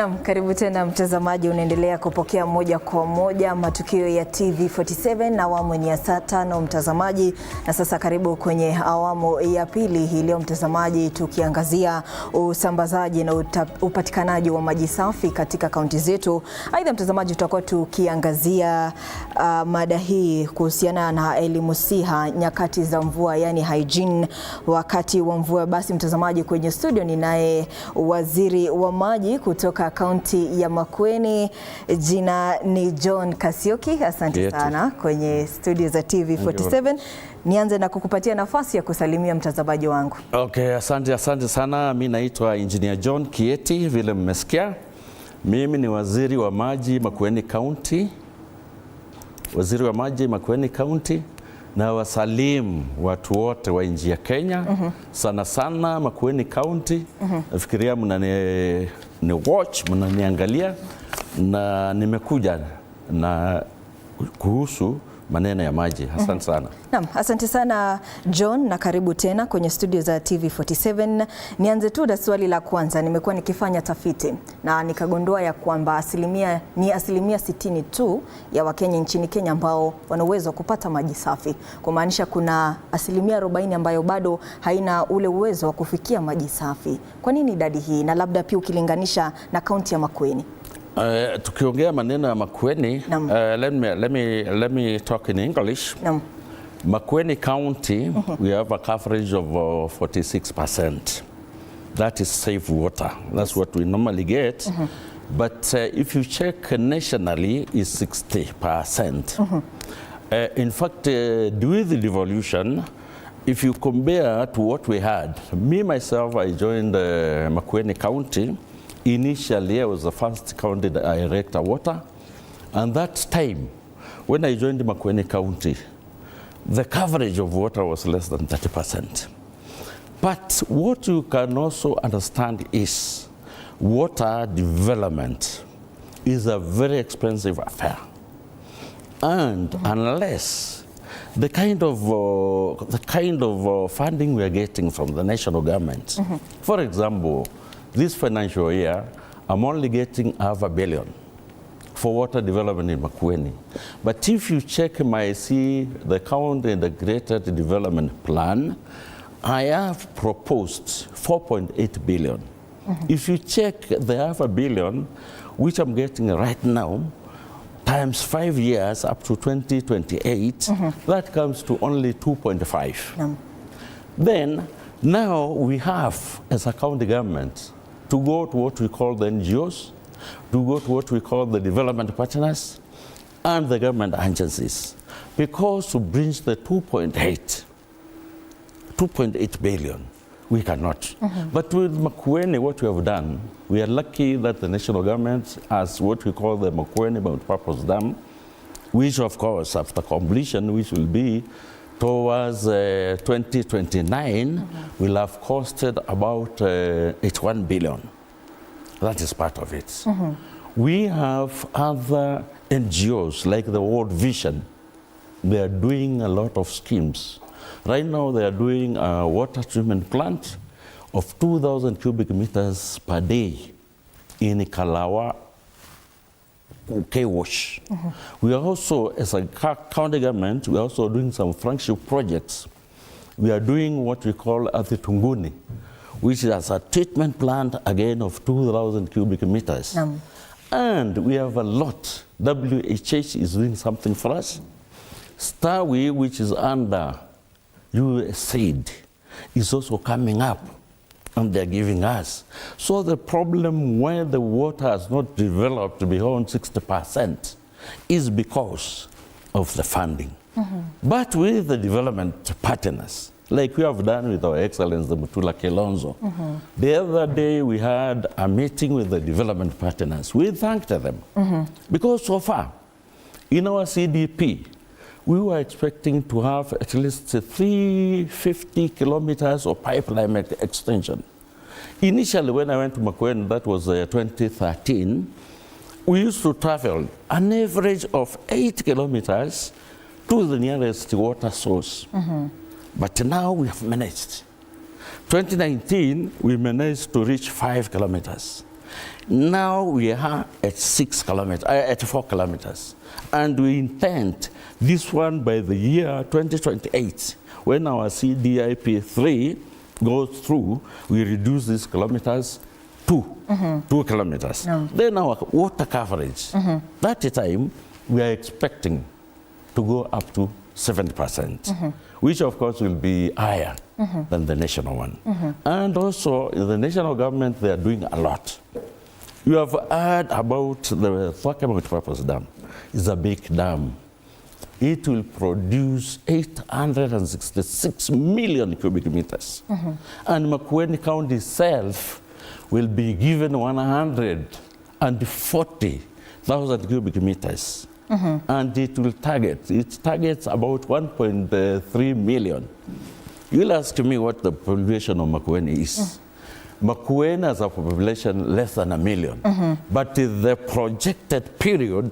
Naam, karibu tena mtazamaji, unaendelea kupokea moja kwa moja matukio ya TV47 na awamu ni ya saa 5 mtazamaji, na sasa karibu kwenye awamu ya pili hii leo mtazamaji, tukiangazia usambazaji na upatikanaji wa maji safi katika kaunti zetu. Aidha mtazamaji, tutakuwa tukiangazia mada hii kuhusiana na Elimusiha Nyakati za mvua, yani hygiene wakati wa mvua. Basi mtazamaji, kwenye studio ninaye waziri wa maji kutoka kaunti ya Makueni, jina ni John Kasioki. Asante sana kwenye studio za TV47. Nianze na kukupatia nafasi ya kusalimia mtazamaji wangu. Okay, asante sana. Mimi naitwa Engineer John Kieti, vile mmesikia. Mimi ni waziri wa maji Makueni County. Waziri wa maji Makueni County, na wasalimu watu wote wa nchi ya Kenya. Sana sana Makueni County. Nafikiria ni watch, mnaniangalia, na nimekuja na kuhusu maneno ya maji. Asante sana. Naam, asante sana John, na karibu tena kwenye studio za TV47. Nianze tu na swali la kwanza. Nimekuwa nikifanya tafiti na nikagundua ya kwamba asilimia 60 tu ya Wakenya nchini Kenya ambao wana uwezo wa kupata maji safi, kumaanisha kuna asilimia 40 ambayo bado haina ule uwezo wa kufikia maji safi. Kwa nini idadi hii, na labda pia ukilinganisha na kaunti ya Makueni? Tukiongea maneno ya Makueni, let me talk in English. Makueni County, we have a coverage of 46%. That is safe water. That's what we normally get. But if you check nationally, it's 60%. In fact, during the devolution, if you compare to what we had, myself, I joined Makueni County. Initially, I was the first county director water, and that time, when I joined Makueni County, the coverage of water was less than 30%. But what you can also understand is water development is a very expensive affair, and unless the kind of funding we are getting from the national government, for example, this financial year, I'm only getting $500 million for water development in Makueni. But if you check the county integrated development plan, I have proposed $4.8 billion. If you check the $500 million, which I'm getting right now, times 5 years up to 2028, that comes to only 2.5. Then, now we have, as a county government, to go to what we call the NGOs, to go to what we call the development partners and the government agencies, because to bridge the 2.8 billion, we cannot. But with Makueni, what we have done, we are lucky that the national government has what we call the Makueni multipurpose dam, which of course after completion, which will be towards 2029, will have costed about 81 billion. That is part of it. We have other NGOs like the World Vision. They are doing a lot of schemes. Right now they are doing a water treatment plant of 2,000 cubic meters per day in Kalawa, K-Wash. We are also, as a county government, we are also doing some flagship projects. We are doing what we call Tunguni, which is a treatment plant again of 2,000 cubic meters. And we have a lot. WHH is doing something for us. Starway, which is under USAID, is also coming up, and they're giving us. So the problem where the water has not developed beyond 60% is because of the funding. But with the development partners, like we have done with our Excellence, the Mutula Kilonzo, the other day we had a meeting with the development partners. We thanked them because so far in our CDP, we were expecting to have at least 350 kilometers of pipeline extension. Initially, when I went to Makueni, that was 2013, we used to travel an average of 8 kilometers to the nearest water source. But now we have managed. 2019, we managed to reach 5 kilometers. Now we are at 4 kilometers. And we intend this one by the year 2028, when our CDIP 3 goes through, we reduce these kilometers to 2 kilometers. Then our water coverage, that time we are expecting to go up to 70%, which of course will be higher than the national one. And also in the national government, they are doing a lot. You have heard about the Thwake Multipurpose Dam. It's a big dam. It will produce 866 million cubic meters. And Makueni County itself will be given 140,000 cubic meters. And it targets about 1.3 million. You'll ask me what the population of Makueni is. Makueni has a population less than 1 million, but the projected period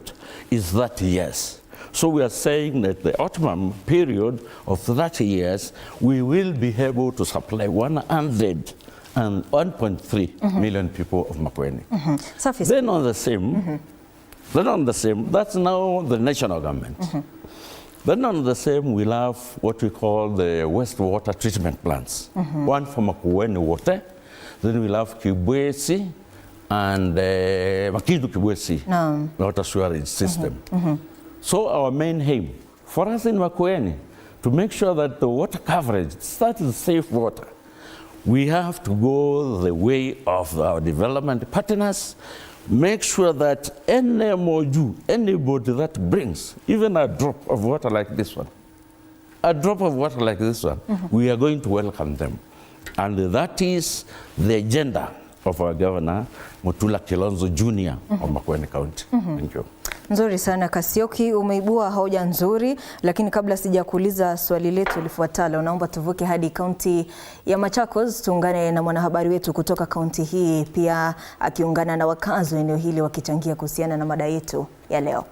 is 30 years. So we are saying that the optimum period of 30 years, we will be able to supply 1.3 million people of Makueni. Then on the same, that's now the national government. Then on the same, we'll have what we call the wastewater treatment plants. One for Makueni water. Then we'll have Kibwezi and Makindu Kibwezi water storage system. So our main aim for us in Makueni, to make sure that the water coverage starts safe water, we have to go the way of our development partners, make sure that any MOU, anybody that brings even a drop of water like this one, we are going to welcome them. And that is the agenda of our Governor, Mutula Kilonzo Jr. of Makueni County. Thank you. Nzuri sana Kasioki, umeibua hoja nzuri, lakini kabla sijakuuliza swali letu lifuatalo, naomba tuvuke hadi kaunti ya Machakos, tuungane na mwanahabari wetu kutoka kaunti hii, pia akiungana na wakazi wa eneo hili wakichangia kuhusiana na mada yetu ya leo.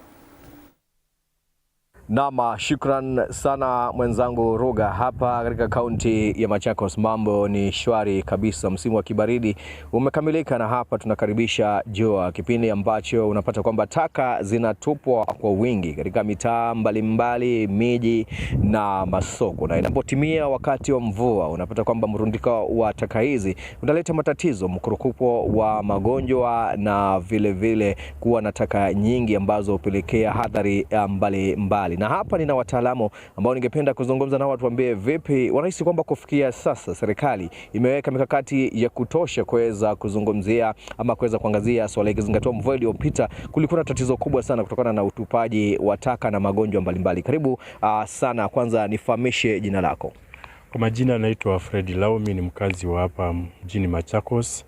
Nama, shukran sana mwenzangu Ruga. Hapa katika kaunti ya Machakos mambo ni shwari kabisa. Msimu wa kibaridi umekamilika na hapa tunakaribisha jua, kipindi ambacho unapata kwamba taka zinatupwa kwa wingi katika mitaa mbalimbali, miji na masoko. Na inapotimia wakati wa mvua unapata kwamba mrundiko wa taka hizi unaleta matatizo, mkurupuko wa magonjwa na vile kuwa na taka nyingi ambazo hupelekea hadhari mbalimbali. Na hapa nina wataalamu ambao ningependa kuzungumza nao, tuambie vipi wanahisi kwamba kufikia sasa serikali imeweka mikakati ya kutosha kuweza kuzungumzia ama kuweza kuangazia swala hili, zingatia mvua iliyopita kulikuwa na tatizo kubwa sana kutokana na utupaji wa taka na magonjwa mbalimbali. Karibu sana, kwanza nifahamishe jina lako. Kwa majina naitwa Fred Laumi, ni mkazi wa hapa mjini Machakos.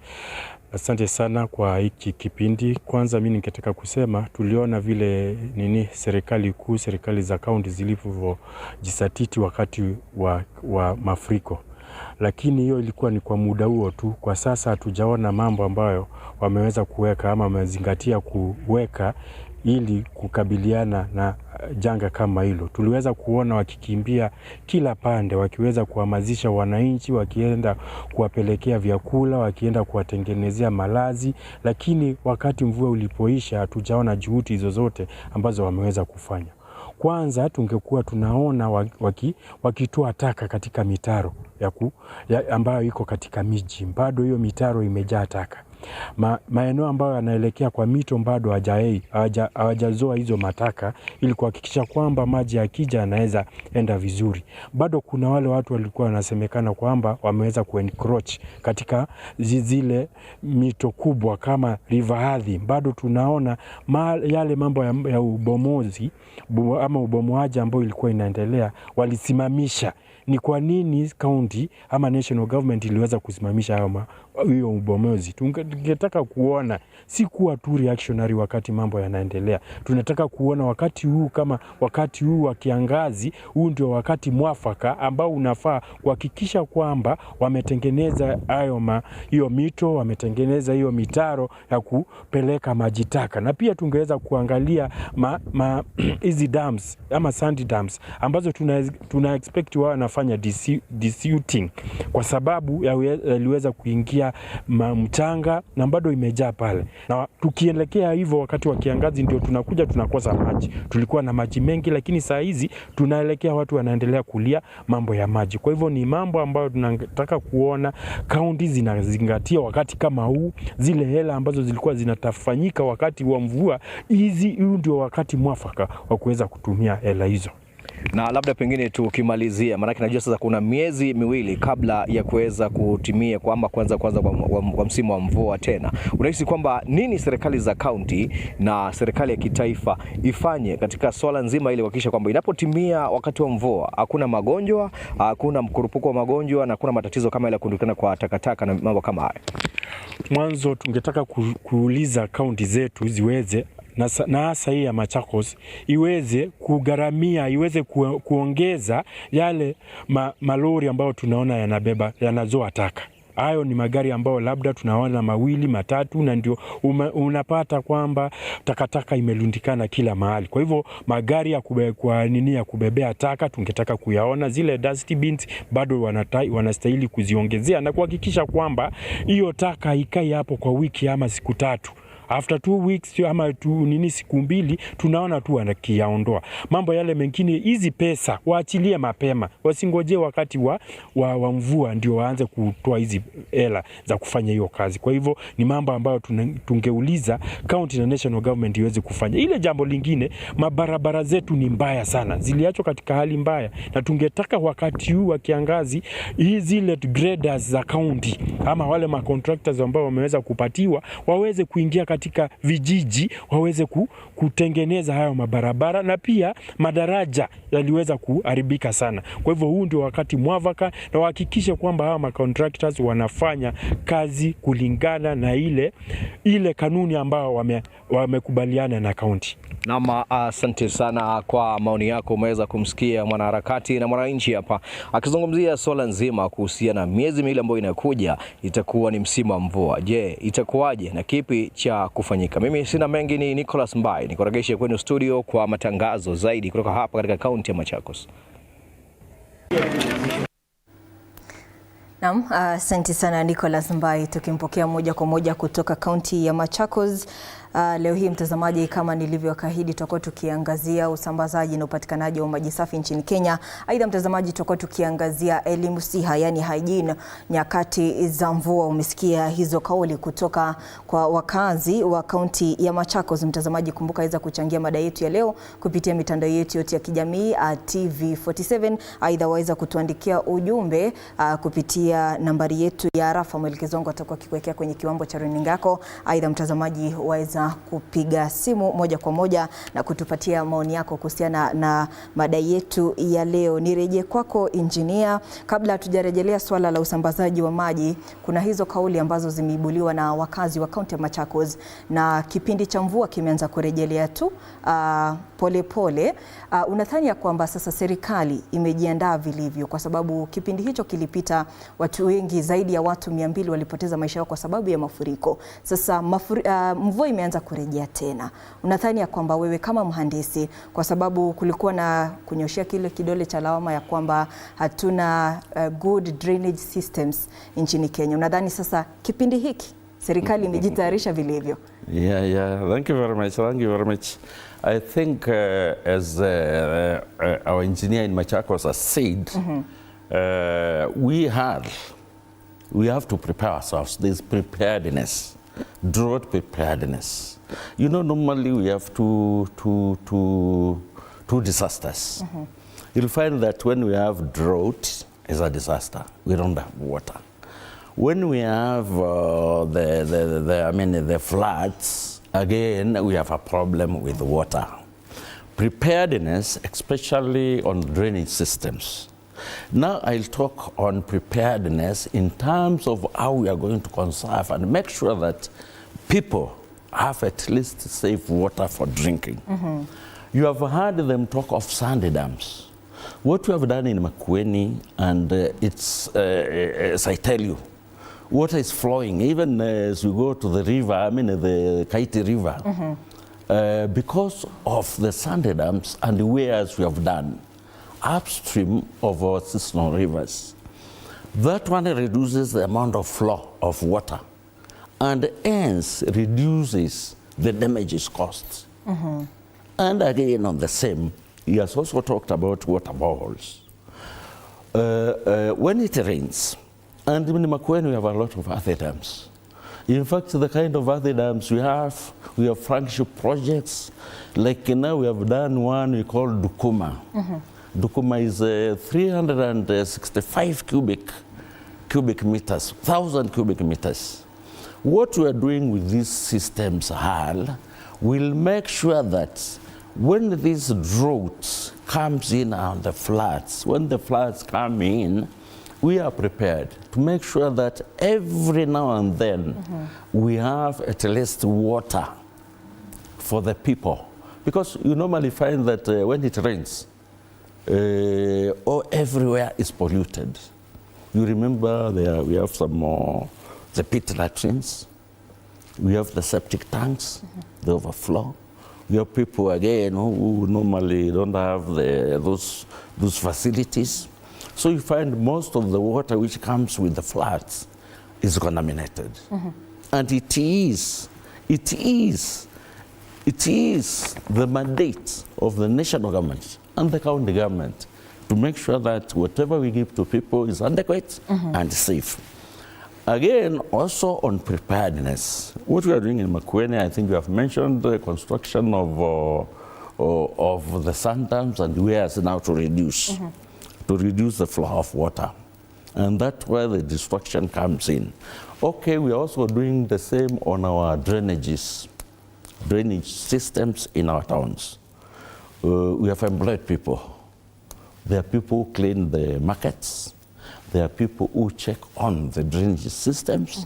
Asante sana kwa hiki kipindi. Kwanza mimi ningetaka kusema tuliona vile serikali kuu, serikali za kaunti zilivyojisatiti wakati wa mafuriko. Lakini hiyo ilikuwa ni kwa muda huo tu. Kwa sasa hatujaona mambo ambayo wameweza kuweka ama wamezingatia kuweka ili kukabiliana na janga kama hilo. Tuliweza kuona wakikimbia kila pande, wakiweza kuhamasisha wananchi, wakienda kuwapelekea vyakula, wakienda kuwatengenezea malazi, lakini wakati mvua ulipoisha hatujaona juhudi zozote ambazo wameweza kufanya. Kwanza tungekuwa tunaona wakitoa taka katika mitaro ambayo iko katika miji. Bado hiyo mitaro imejaa taka. Maeneo ambayo yanaelekea kwa mito bado hawajazoa hizo mataka ili kuhakikisha kwamba maji yakija yanaweza enda vizuri. Bado kuna wale watu walikuwa wanasemekana kwamba wameweza kuencroach katika zile mito kubwa kama River Hadhi. Bado tunaona yale mambo ya ubomozi ama ubomoaji ambao ilikuwa inaendelea walisimamisha. Ni kwa nini county ama national government iliweza kusimamisha hiyo ubomozi? Tungetaka kuona si kuwa tu reactionary wakati mambo yanaendelea. Tunataka kuona wakati huu kama wakati huu wa kiangazi, huu ndio wakati mwafaka ambao unafaa kuhakikisha kwamba wametengeneza hiyo mito, wametengeneza hiyo mitaro ya kupeleka maji taka. Na pia tungeweza kuangalia hizi dams ama sandy dams ambazo tuna expect wao wanafanya desilting kwa sababu yaliweza kuingia mchanga imejaa na bado imejaa pale, na tukielekea hivyo wakati wa kiangazi ndio tunakosa maji. Tulikuwa na maji mengi, lakini saa hizi tunaelekea watu wanaendelea kulia mambo ya maji. Kwa hivyo ni mambo ambayo tunataka kuona kaunti zinazingatia wakati kama huu, zile hela ambazo zilikuwa zinatafanyika wakati wa mvua hizi, huu ndio wakati mwafaka wa kuweza kutumia hela hizo. Na labda pengine tukimalizia, maana najua sasa kuna miezi miwili kabla ya kuweza kutimia kwamba kwanza kwa msimu wa mvua tena. Unahisi kwamba nini serikali za kaunti na serikali ya kitaifa ifanye katika swala nzima ili kuhakikisha kwamba inapotimia wakati wa mvua hakuna magonjwa, hakuna mkurupuko wa magonjwa na hakuna matatizo kama ile kundukana kwa takataka na mambo kama haya? Mwanzo tungetaka kuuliza kaunti zetu ziweze na hasa hii ya Machakos iweze kugharamia, iweze kuongeza yale malori ambayo tunaona yanazoa taka. Hayo ni magari ambayo labda tunaona 2, 3 na ndio unapata kwamba takataka imelundikana kila mahali. Kwa hivyo magari ya kubebea taka tungetaka kuyaona, zile dust bins bado wanastahili kuziongezea na kuhakikisha kwamba hiyo taka ikai hapo kwa wiki ama siku 3. After 2 weeks ama siku 2 tunaona tu wanakiaondoa. Mambo yale mengine, hizi pesa waachilie mapema, wasingoje wakati wa mvua ndio waanze kutoa hizi hela za kufanya hiyo kazi. Kwa hivyo ni mambo ambayo tungeuliza county na national government iweze kufanya. Ile jambo lingine, mabarabara zetu ni mbaya sana, ziliachwa katika hali mbaya, na tungetaka wakati huu wa kiangazi zile graders za county ama wale ma contractors ambao wameweza kupatiwa waweze kuingia katika vijiji, waweze kutengeneza hayo mabarabara, na pia madaraja yaliweza kuharibika sana. Kwa hivyo huu ndio wakati mwafaka, na wahakikishe kwamba hawa ma contractors wanafanya kazi kulingana na ile kanuni ambao wamekubaliana na kaunti. Naam, asante sana kwa maoni yako. Umeweza kumsikia mwanaharakati na mwananchi hapa akizungumzia swala nzima kuhusiana na miezi miwili ambayo inakuja itakuwa ni msimu wa mvua. Je, itakuwaje na kipi cha kufanyika? Mimi sina mengi, ni Nicholas Mbai, nikuregeshe kwenye studio kwa matangazo zaidi kutoka hapa katika kaunti ya Machakos. Naam, asante sana Nicholas Mbai, tukimpokea moja kwa moja kutoka kaunti ya Machakos. Leo hii mtazamaji, kama nilivyokaahidi, tutakuwa tukiangazia usambazaji na upatikanaji wa maji safi nchini Kenya. Aidha mtazamaji, tutakuwa tukiangazia Elimusiha, yani hygiene, nyakati za mvua. Umesikia hizo kauli kutoka kwa wakazi wa kaunti ya Machakos. Mtazamaji, kumbuka waweza kuchangia mada yetu ya leo kupitia mitandao yetu yote ya kijamii TV47. Aidha waweza kutuandikia ujumbe kupitia nambari yetu ya arafa. Mwelekezo wangu atakuwa akikuwekea kwenye kiwambo cha runinga yako. Aidha mtazamaji, waweza kupiga simu moja kwa moja na kutupatia maoni yako kuhusiana na mada yetu ya leo. Nirejee kwako engineer, kabla hatujarejelea swala la usambazaji wa maji. Kuna hizo kauli ambazo zimeibuliwa na wakazi wa kaunti ya Machakos, na kipindi cha mvua kimeanza kurejelea tu pole. Unadhani ya kwamba sasa serikali imejiandaa vilivyo? Kwa sababu kipindi hicho kilipita, watu wengi zaidi ya watu 200 walipoteza maisha yao kwa sababu ya mafuriko. Sasa mvua imeanza kurejea tena. Unadhani ya kwamba wewe kama mhandisi, kwa sababu kulikuwa na kunyoshia kile kidole cha lawama ya kwamba hatuna good drainage systems nchini Kenya, unadhani sasa kipindi hiki serikali imejitayarisha vilivyo? Yeah. Thank you very much. I think as our engineer in Machakos has said, we have to prepare ourselves. There's preparedness, drought preparedness. You know, normally we have two disasters. You'll find that when we have drought, it's a disaster. We don't have water. When we have the floods, again, we have a problem with water. Preparedness, especially on drainage systems. Now I'll talk on preparedness in terms of how we are going to conserve and make sure that people have at least safe water for drinking. You have heard them talk of sandy dams. What we have done in Makueni, and it's, as I tell you, water is flowing, even as we go to the river, the Kaiti River, because of the sandy dams and the weirs we have done upstream of our seasonal rivers. That one reduces the amount of flow of water and hence reduces the damages costs. And again, on the same, he has also talked about water boreholes. When it rains, and in Makueni we have a lot of earthy dams. In fact, the kind of earthy dams we have flagship projects. Like now we have done one we call Dukuma. Dukuma is 365 cubic meters, 1,000 cubic meters. What we are doing with these systems, will make sure that when these droughts comes in on the floods, when the floods come in, we are prepared to make sure that every now and then we have at least water for the people. Because you normally find that when it rains, everywhere is polluted. You remember we have some more, the pit latrines, we have the septic tanks, the overflow. We have people again who normally don't have those facilities. So you find most of the water which comes with the floods is contaminated. And it is the mandate of the national government and the county government to make sure that whatever we give to people is adequate and safe. Again, also on preparedness, what we are doing in Makueni, I think you have mentioned the construction of the sand dams and weirs now to reduce the flow of water. And that's where the destruction comes in. Okay, we are also doing the same on our drainage systems in our towns. We have employed people. There are people who clean the markets. There are people who check on the drainage systems.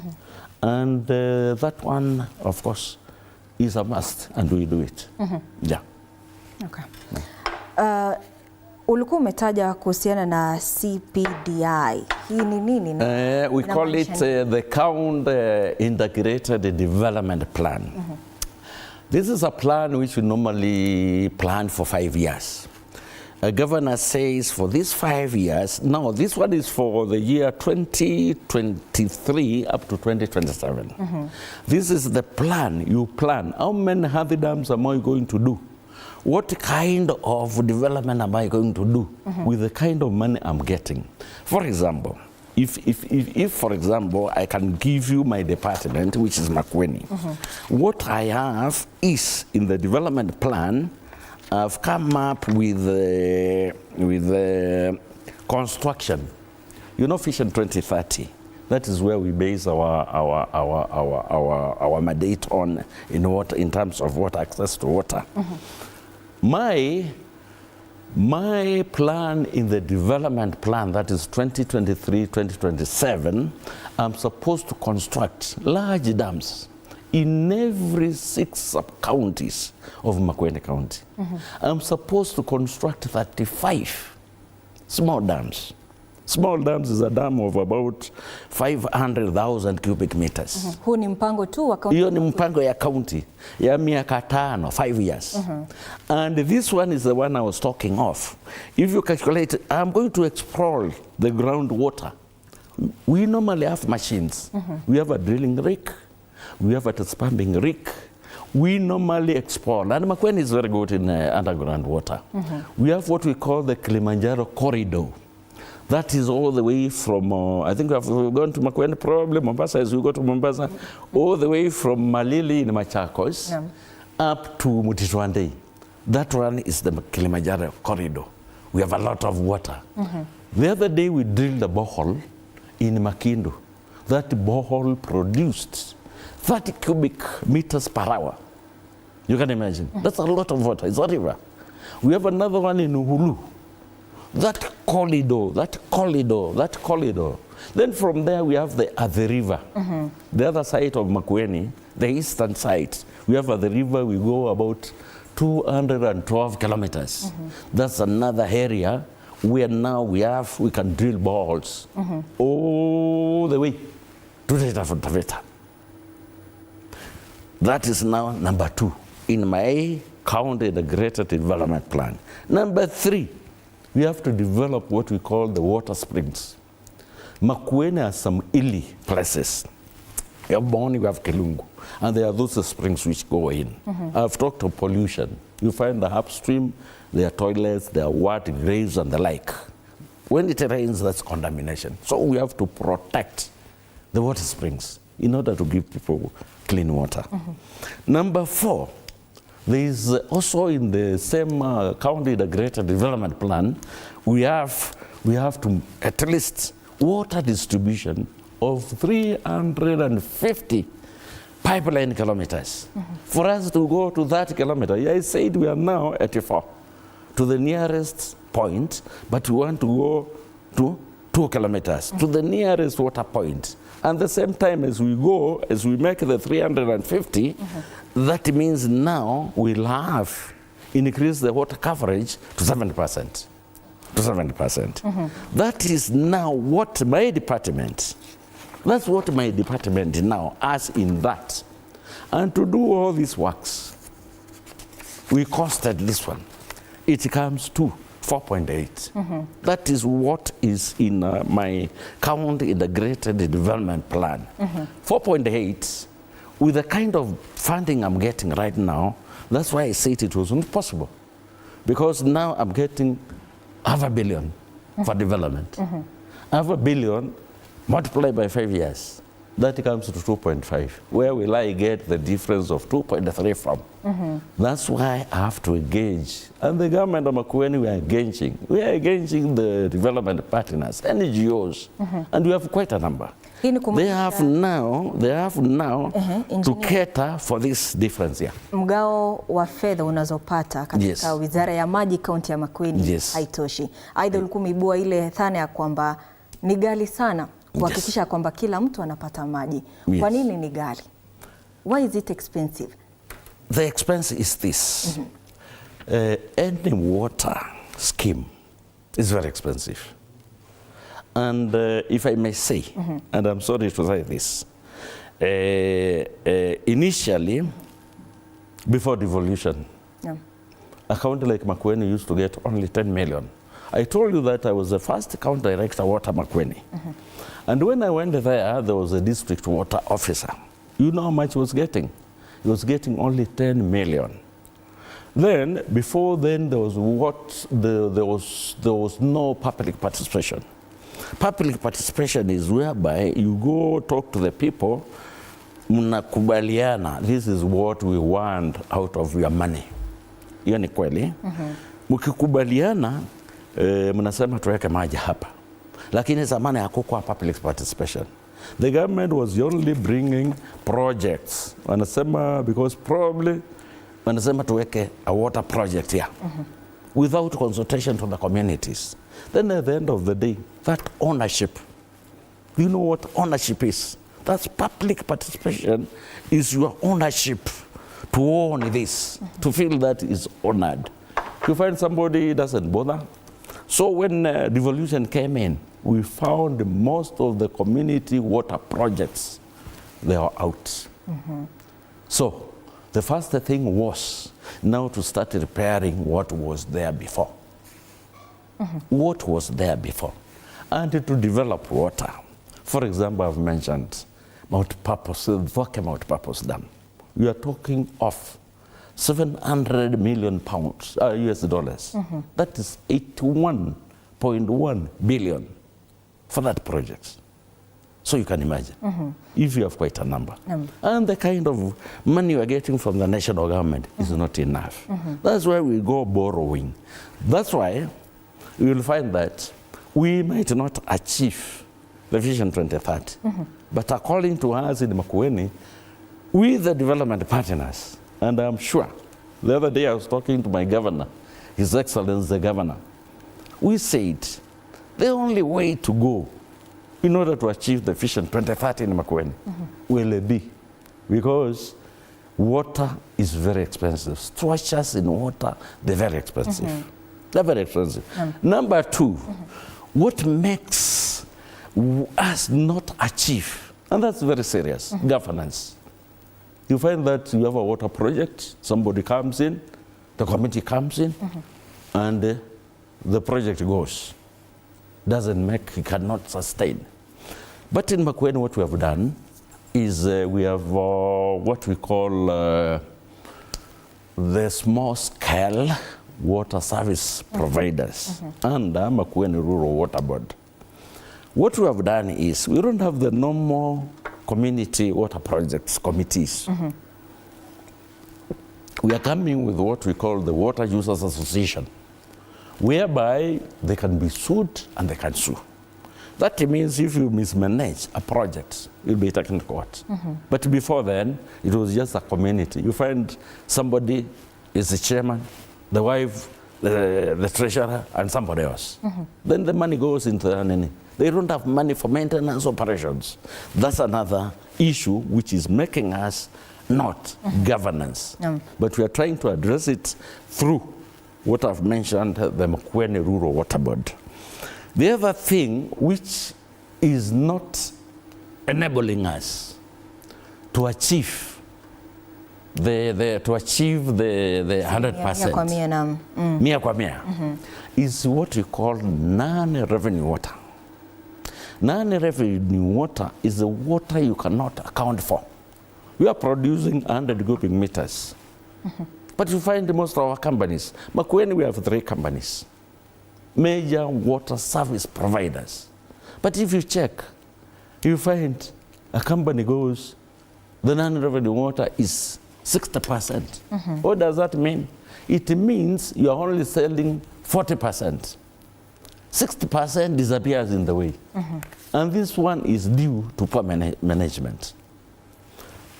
And that one, of course, is a must, and we do it. Yeah. Okay. Ulikuwa umetaja kuhusiana na CPDI. Hii ni nini? We call it the County Integrated Development Plan. This is a plan which we normally plan for 5 years. A governor says for these 5 years, now this one is for the year 2023 up to 2027. This is the plan, you plan. How many heavy dams am I going to do? What kind of development am I going to do with the kind of money I'm getting? For example, if for example, I can give you my department, which is Makueni, what I have is in the development plan, I've come up with construction. You know, Vision 2030. That is where we base our mandate on in terms of water access to water. My plan in the development plan, that is 2023-2027, I'm supposed to construct large dams in every 6 sub-counties of Makueni County. I'm supposed to construct 35 small dams. Small dams is a dam of about 500,000 cubic meters. Huu ni mpango tu wa county? Hiyo ni mpango ya county ya miaka 5, 5 years. And this one is the one I was talking of. If you calculate, I'm going to explore the groundwater. We normally have machines. We have a drilling rig. We have a pumping rig. We normally explore, and Makueni is very good in underground water. We have what we call the Kilimanjaro corridor. That is all the way from, I think we have gone to Makueni probably, Mombasa, as we go to Mombasa, all the way from Malili in Machakos up to Mutitwandei. That one is the Kilimanjaro corridor. We have a lot of water. The other day we drilled a borehole in Makindu. That borehole produced 30 cubic meters per hour. You can imagine. That's a lot of water. It's a river. We have another one in Uhulu. That corridor. Then from there we have the other river. The other side of Makueni, the eastern side. We have the river, we go about 212 kilometers. That's another area where now we can drill boreholes all the way to Taveta. That is now number 2 in my county integrated development plan. Number 3, we have to develop what we call the water springs. Makueni has some hilly places. You have Boni, you have Kilungu, and there are those springs which go in. I've talked of pollution. You find the upstream, there are toilets, there are water, graves, and the like. When it rains, that's contamination. So we have to protect the water springs in order to give people clean water. Number 4, there is also in the same county integrated development plan, we have to at least water distribution of 350 pipeline kilometers. For us to go to 30 kilometers, I said we are now at 4 to the nearest point, but we want to go to 2 kilometers to the nearest water point. And the same time as we go, as we make the 350, that means now we'll have increased the water coverage to 70%. That is now what my department, that's what my department now has in that. And to do all these works, we costed this one. It comes to 4.8. That is what is in my county integrated development plan. 4.8, with the kind of funding I'm getting right now, that's why I said it was not possible. Because now I'm getting $500 million for development. $500 million multiplied by 5 years, that comes to 2.5. Where will I get the difference of 2.3 from? That's why I have to engage. And the government of Makueni, we are engaging. We are engaging the development partners, NGOs, and we have quite a number. They have now to cater for this difference here. Mgao wa fedha unazopata katika Wizara ya Maji kaunti ya Makueni haitoshi. Aidha ulikuwa umeibua ile dhana ya kwamba ni ghali sana kuhakikisha kwamba kila mtu anapata maji. Kwa nini ni ghali? Why is it expensive? The expense is this. Any water scheme is very expensive. And if I may say, and I'm sorry to say this, initially, before devolution, a county like Makueni used to get only 10 million. I told you that I was the first county director water Makueni. And when I went there was a district water officer. You know how much he was getting? He was getting only 10 million. Then, before then, there was no public participation. Public participation is whereby you go talk to the people, mnakubaliana, this is what we want out of your money. Hiyo ni kweli. Mkikubaliana, mnasema tuweke maji hapa. Lakini zamani hakukuwa public participation. The government was only bringing projects. Wanasema, because probably, wanasema tuweke a water project here. Without consultation to the communities. Then at the end of the day, that ownership, you know what ownership is? That's public participation, is your ownership to own this, to feel that is honored. You find somebody doesn't bother. So when devolution came in, we found most of the community water projects, they are out. So the first thing was now to start repairing what was there before. What was there before. And to develop water. For example, I've mentioned Mount Purpose, Mvua Mount Purpose Dam. We are talking of 700 million pounds, US dollars. That is 81.1 billion for that project. So you can imagine, if you have quite a number. And the kind of money you are getting from the national government is not enough. That's why we go borrowing. That's why you will find that we might not achieve the Vision 2030. But according to us in Makueni, with the development partners, and I'm sure, the other day I was talking to my governor, His Excellency the Governor, we said the only way to go in order to achieve the Vision 2030 in Makueni will be because water is very expensive. Structures in water, they're very expensive. They're very expensive. Number 2, what makes us not achieve, and that's very serious, governance. You find that you have a water project, somebody comes in, the committee comes in, and the project goes. Doesn't make, it cannot sustain. But in Makueni, what we have done, is we have what we call the small scale water service providers and Makueni Rural Water Board. What we have done is we don't have the normal community water projects committees. We are coming with what we call the Water Users Association, whereby they can be sued and they can sue. That means if you mismanage a project, you'll be taken to court. But before then, it was just a community. You find somebody is the chairman, the wife, the treasurer, and somebody else. Then the money goes into the NNA. They don't have money for maintenance operations. That's another issue which is making us not governance. But we are trying to address it through what I've mentioned, the Makueni Rural Water Board. The other thing which is not enabling us to achieve the 100% mia kwa mia is what we call non-revenue water. Non-revenue water is the water you cannot account for. We are producing 100 cubic meters. But you find most of our companies, Makueni we have 3 companies, major water service providers. But if you check, you find a company goes, the non-revenue water is 60%. What does that mean? It means you are only selling 40%. 60% disappears in the way. And this one is due to poor management.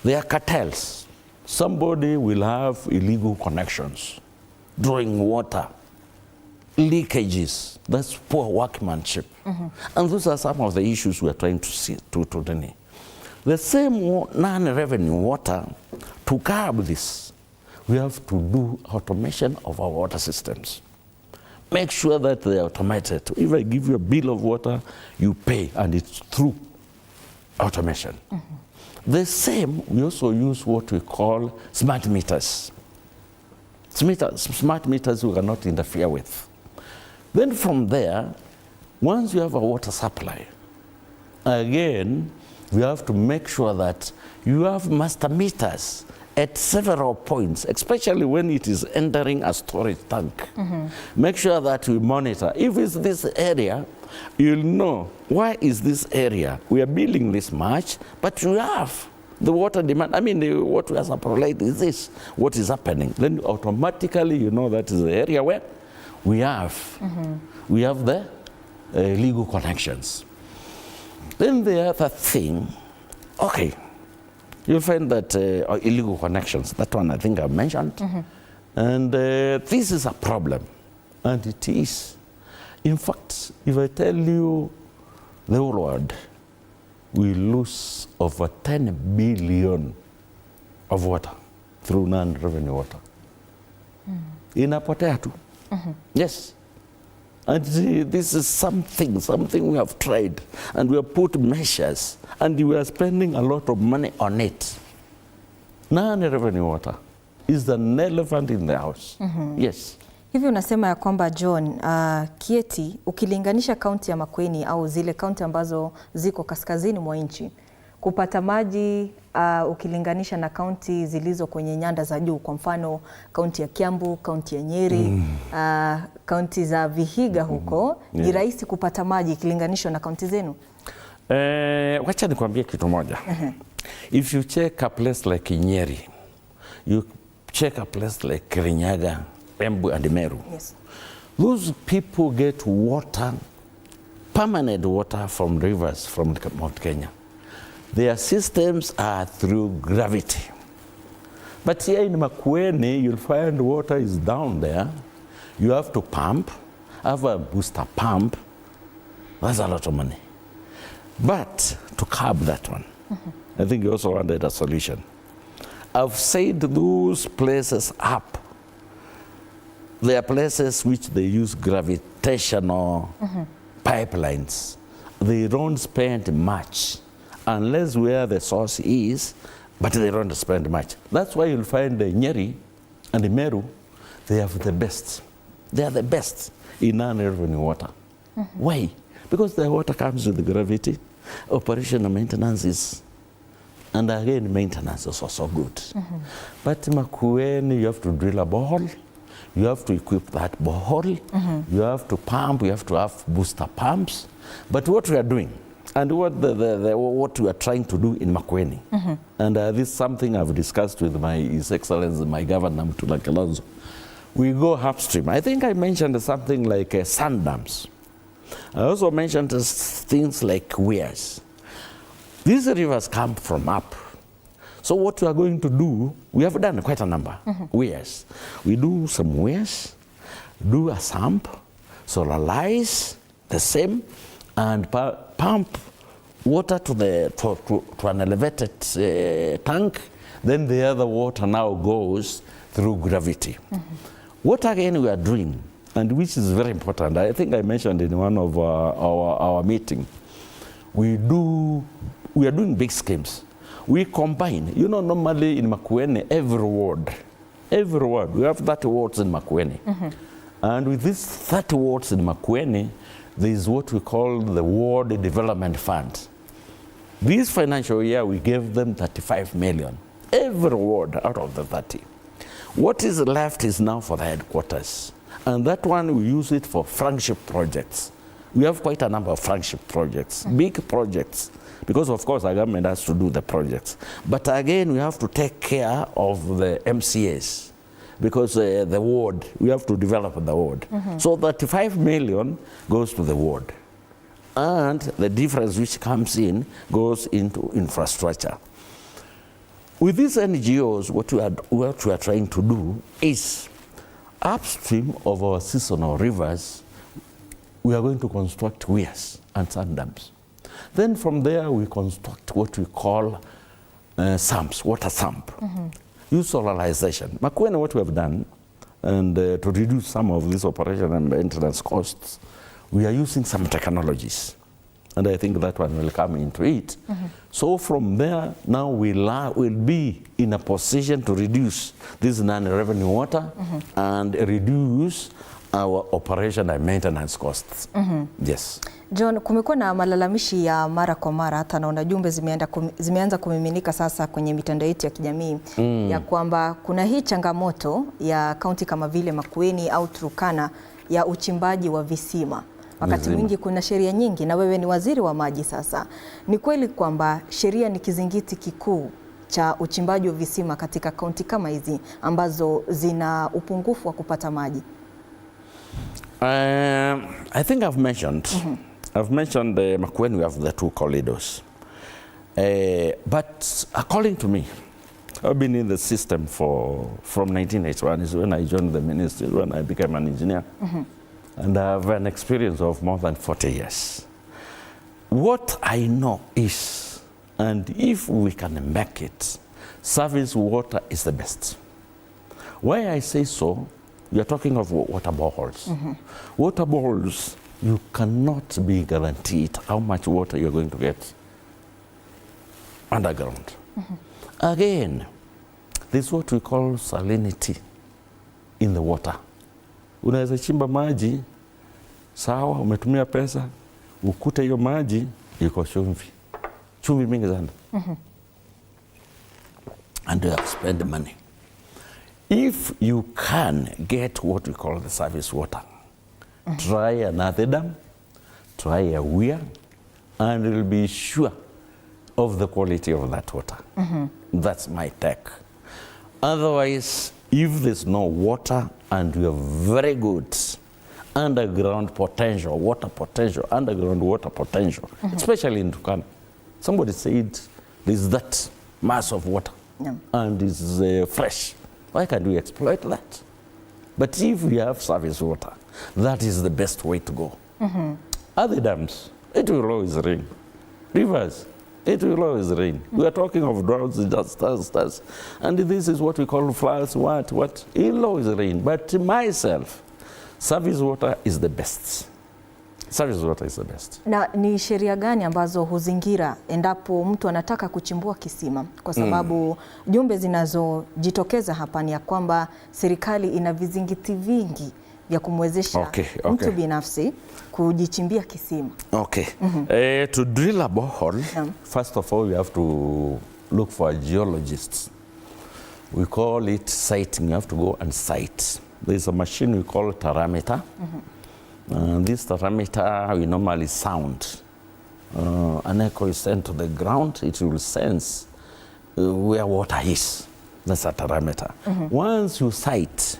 There are cartels. Somebody will have illegal connections, drawing water, leakages. That's poor workmanship. And those are some of the issues we are trying to see to today. The same non-revenue water, to curb this, we have to do automation of our water systems. Make sure that they are automated. If I give you a bill of water, you pay, and it's through automation. The same, we also use what we call smart meters. Smart meters we cannot interfere with. Then from there, once you have a water supply, again, we have to make sure that you have master meters at several points, especially when it is entering a storage tank. Make sure that we monitor. If it's this area, you'll know, why is this area? We are billing this much, but we have the water demand. I mean, what we are supplying is this. What is happening? Then automatically you know that is the area where we have the legal connections. Then the other thing, okay, you'll find that illegal connections, that one I think I mentioned. And this is a problem, and it is. In fact, if I tell you the whole world, we lose over 10 billion of water through non-revenue water. Inapotea tu. Yes. And this is something we have tried, and we have put measures, and we are spending a lot of money on it. Non-revenue water is an elephant in the house. Yes. Hivi unasema ya kwamba John, Kieti, ukilinganisha kaunti ya Makueni au zile kaunti ambazo ziko kaskazini mwa nchi, kupata maji ukilinganisha na kaunti zilizo kwenye nyanda za juu, kwa mfano kaunti ya Kiambu, kaunti ya Nyeri, kaunti za Vihiga huko, ni rahisi kupata maji ikilinganishwa na kaunti zenu? Wacha nikwambie kitu moja. If you check a place like Nyeri, you check a place like Kirinyaga, Embu and Meru. Yes. Those people get water, permanent water from rivers from Mount Kenya. Their systems are through gravity. But here in Makueni, you'll find water is down there. You have to pump, have a booster pump. That's a lot of money. But to curb that one, I think you also wanted a solution. I've said those places up. There are places which they use gravitational pipelines. They don't spend much unless where the source is, but they don't spend much. That's why you'll find the Nyeri and the Meru, they have the best. They are the best in non-revenue water. Why? Because the water comes with gravity. Operation and maintenance is And again, maintenance is also good. But Makueni, you have to drill a borehole. You have to equip that borehole. You have to pump. You have to have booster pumps. But what we are doing, and what we are trying to do in Makueni, and this is something I've discussed with His Excellency, my Governor, Mutula Kilonzo. We go upstream. I think I mentioned something like sand dams. I also mentioned things like weirs. These rivers come from up. So what we are going to do, we have done quite a number weirs. We do some weirs, do a sump, solarize the same, and pump water to an elevated tank. Then the other water now goes through gravity. What again we are doing, and which is very important, I think I mentioned in one of our meeting, we are doing big schemes. We combine, normally in Makueni, every ward, we have 30 wards in Makueni. And with these 30 wards in Makueni, there is what we call the Ward Development Fund. This financial year, we gave them 35 million, every ward out of the 30. What is left is now for the headquarters. And that one, we use it for flagship projects. We have quite a number of flagship projects, big projects, because of course our government has to do the projects. But again, we have to take care of the MCAs, because the ward, we have to develop the ward. So 35 million goes to the ward. And the difference which comes in goes into infrastructure. With these NGOs, what we are trying to do is, upstream of our seasonal rivers, we are going to construct weirs and sand dams. Then from there, we construct what we call sumps, water sump. Use solarization. Makueni, what we have done, and to reduce some of this operation and maintenance costs, we are using some technologies. And I think that one will come into it. So from there, now we'll be in a position to reduce this non-revenue water and reduce our operation and maintenance costs. Yes. John, kumekuwa na malalamishi ya mara kwa mara, hata naona jumbe zimeanza kumiminika sasa kwenye mitandao yetu ya kijamii ya kwamba kuna hii changamoto ya kaunti kama vile Makueni au Turkana ya uchimbaji wa visima. Wakati mwingi kuna sheria nyingi, na wewe ni waziri wa maji sasa. Ni kweli kwamba sheria ni kizingiti kikuu cha uchimbaji wa visima katika kaunti kama hizi ambazo zina upungufu wa kupata maji? I think I've mentioned Makueni, we have the 2 corridors. But according to me, I've been in the system from 1981 is when I joined the ministry, when I became an engineer. And I have an experience of more than 40 years. What I know is, and if we can make it, service water is the best. Why I say so, you're talking of water boreholes. Water boreholes, you cannot be guaranteed how much water you're going to get underground. Again, this is what we call salinity in the water. Unaweza chimba maji, sawa, umetumia pesa, ukute hiyo maji, iko chumvi. Chumvi mingi sana. And you have spent money. If you can get what we call the service water, try another dam, try a weir, and you'll be sure of the quality of that water. That's my take. Otherwise, if there's no water and you have very good underground potential, underground water potential, especially in Turkana. Somebody said there's that mass of water and it's fresh. Why can't we exploit that? But if we have surface water, that is the best way to go. Other dams, it will always rain. Rivers, it will always rain. We are talking of droughts, disasters, and this is what we call floods, what? It will always rain. But myself, surface water is the best. Surface water is the best. Na ni sheria gani ambazo huzingira endapo mtu anataka kuchimbua kisima? Kwa sababu jumbe zinazojitokeza hapa ni ya kwamba serikali ina vizingiti vingi vya kumwezesha mtu binafsi kujichimbia kisima. To drill a borehole, first of all, you have to look for geologists. We call it sighting. You have to go and sight. There's a machine we call thermometer. This thermometer we normally sound. An echo is sent to the ground. It will sense where water is. That's a thermometer. Once you sight,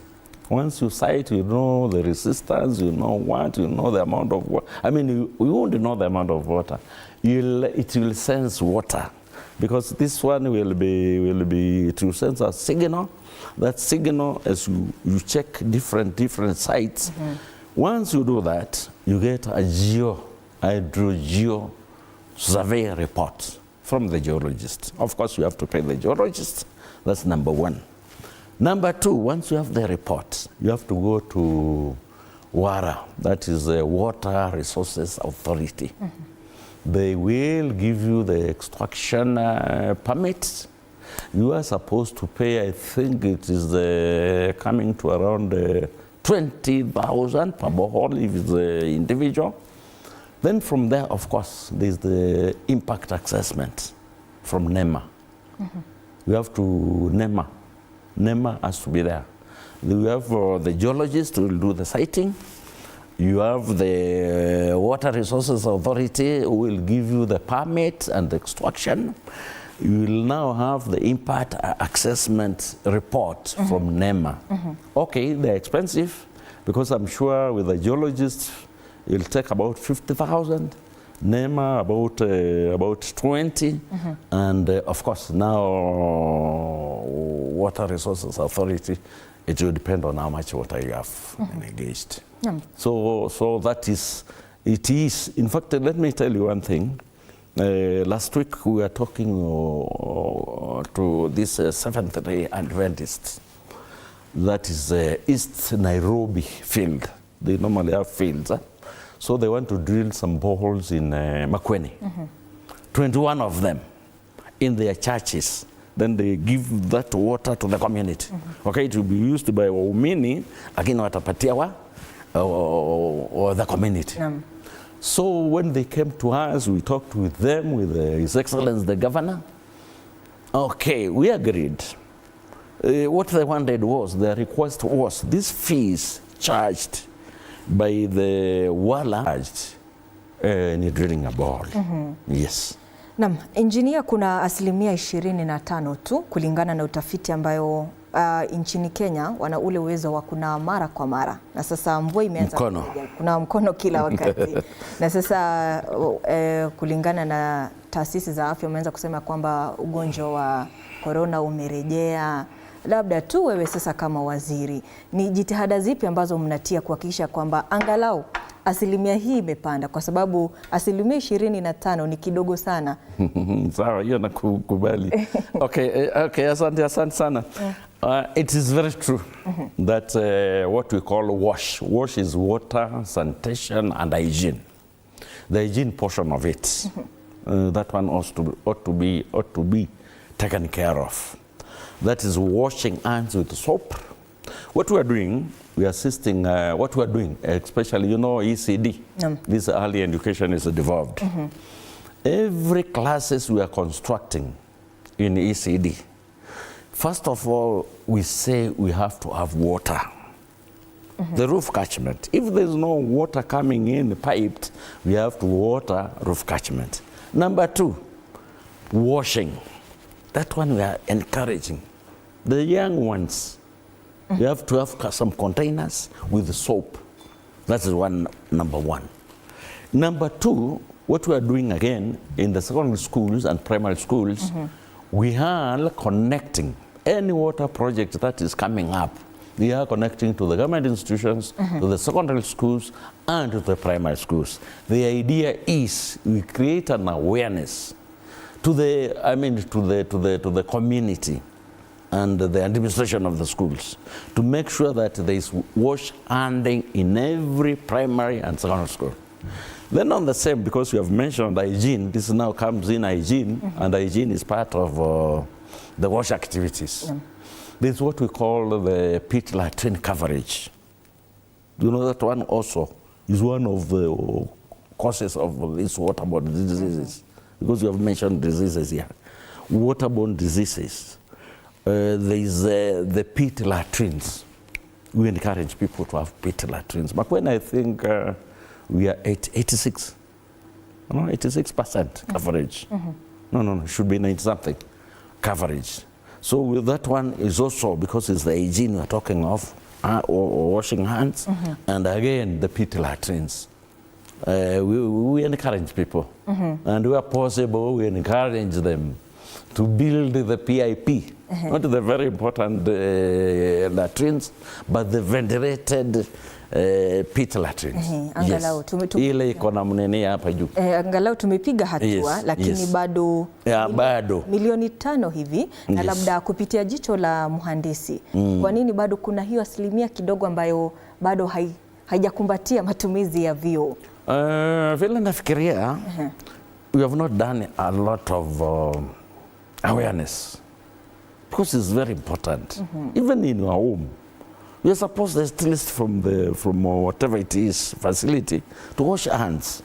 you know the resistance, you know what, you know the amount of water. I mean, you won't know the amount of water. It will sense water, because this one it will sense a signal. That signal, as you check different sites, once you do that, you get a hydrogeo survey report from the geologist. Of course, you have to pay the geologist. That's number one. Number two, once you have the report, you have to go to WARA, that is the Water Resources Authority. They will give you the extraction permit. You are supposed to pay, I think it is coming to around 20,000 per borehole if it's the individual. Then from there, of course, there's the impact assessment from NEMA. You have to NEMA has to be there. You have the geologist who will do the siting. You have the Water Resources Authority who will give you the permit and the extraction. You will now have the impact assessment report from NEMA. Okay, they're expensive, because I'm sure with the geologist, it'll take about 50,000. NEMA about 20, and of course now Water Resources Authority, it will depend on how much water you have engaged. So that is, it is. In fact, let me tell you one thing. Last week we were talking to this Seventh-day Adventists. That is East Nairobi field. They normally have fields. So they want to drill some boreholes in Makueni. 21 of them in their churches. Then they give that water to the community. Okay, it will be used by waumini, lakini watapatia or the community. So when they came to us, we talked with them, with His Excellency the Governor. Okay, we agreed. What they wanted was, their request was, these fees charged by the wala ni drilling a borehole. Yes. Naam, engineer, kuna 25% tu kulingana na utafiti ambayo nchini Kenya wana ule uwezo wa kuna mara kwa mara, na sasa mvua imeanza kuna mkono kila wakati. Na sasa kulingana na taasisi za afya wameanza kusema kwamba ugonjwa wa corona umerejea. Labda tu wewe sasa kama waziri, ni jitihada zipi ambazo mnatia kuhakikisha kwamba angalau asilimia hii imepanda, kwa sababu asilimia 25 ni kidogo sana? Sawa, hiyo nakubali. Okay, asante sana. It is very true that what we call WASH. WASH is water, sanitation and hygiene. The hygiene portion of it, that one ought to be taken care of. That is washing hands with soap. What we are doing, we are assisting, what we are doing, especially, ECD, this early education is devolved. Every classes we are constructing in ECD, first of all, we say we have to have water. The roof catchment. If there's no water coming in piped, we have to water roof catchment. Number two, washing. That one we are encouraging. The young ones, you have to have some containers with soap. That is number one. Number two, what we are doing again in the secondary schools and primary schools, we are connecting any water project that is coming up. We are connecting to the government institutions, to the secondary schools, and to the primary schools. The idea is we create an awareness to the community and the administration of the schools to make sure that there is wash handing in every primary and secondary school. Then on the same, because you have mentioned hygiene, this now comes in hygiene, and hygiene is part of the wash activities. This is what we call the pit latrine coverage. You know that one also is one of the causes of these waterborne diseases, because you have mentioned diseases here. waterborne diseases. There is the pit latrines. We encourage people to have pit latrines. But when I think we are at 86%, 86% coverage. No, should be 90 something coverage. So with that one is also because it's the hygiene we're talking of, or washing hands, and again the pit latrines. We encourage people, and where possible we encourage them to build the PIP, not the very important latrines, but the ventilated pit latrines. Angalau ile iko na mnene hapa juu. Angalau tumepiga hatua, lakini bado milioni 5 hivi, na labda kupitia jicho la mhandisi, kwa nini bado kuna hiyo asilimia kidogo ambayo bado haijakumbatia matumizi ya vyoo? Vile nafikiria, we have not done a lot of awareness, because it's very important. Even in our home, we are supposed, at least from whatever it is facility, to wash hands.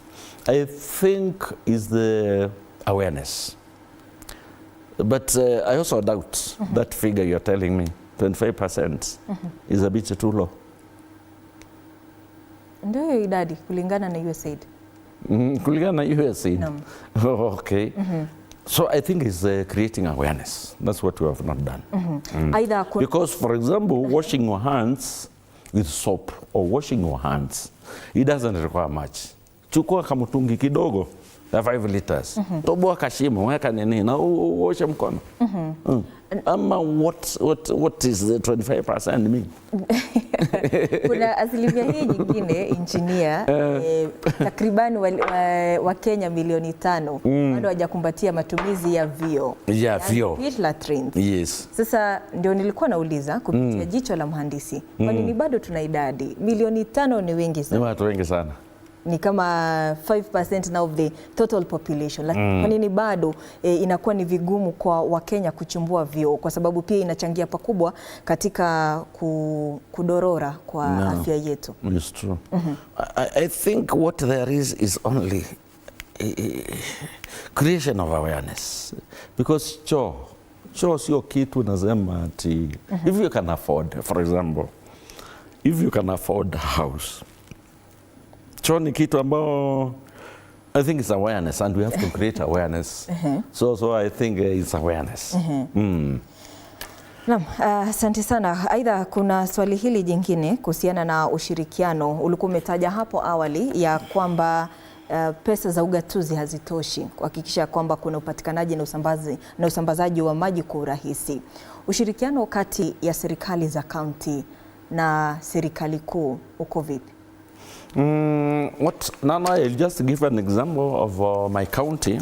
I think is the awareness. But I also doubt that figure you're telling me, 25%, is a bit too low. Ndio idadi kulingana na USAID. Kulingana na USAID. Okay. So I think it's creating awareness. That's what we have not done. Because, for example, washing your hands with soap or washing your hands, it doesn't require much. Chukua kamutungi kidogo, 5 liters. Toboa kashimo, weka nini na uoshe mkono. Ama what is the 25% mean? Kuna asilimia hii nyingine engineer, takriban wa Kenya milioni 5 bado hawajakumbatia matumizi ya vyoo. Pit latrines. Yes. Sasa ndio nilikuwa nauliza kupitia jicho la mhandisi, kwa nini bado tuna idadi milioni 5? Ni wengi sana. Ni watu wengi sana. Ni kama 5% now of the total population. Lakini kwa nini bado inakuwa ni vigumu kwa Wakenya kuchumbua vyoo? Kwa sababu pia inachangia pakubwa katika kudorora kwa afya yetu. It's true. I think what there is only creation of awareness. Because choo sio kitu nasema ati if you can afford, for example, if you can afford a house, choo ni kitu ambao I think it's awareness, and we have to create awareness. So I think it's awareness. Naam, asante sana. Aidha, kuna swali hili jingine kuhusiana na ushirikiano. Ulikuwa umetaja hapo awali ya kwamba pesa za ugatuzi hazitoshi kuhakikisha kwamba kuna upatikanaji na usambazaji wa maji kwa urahisi. Ushirikiano kati ya serikali za kaunti na serikali kuu uko vipi? I'll just give an example of my county,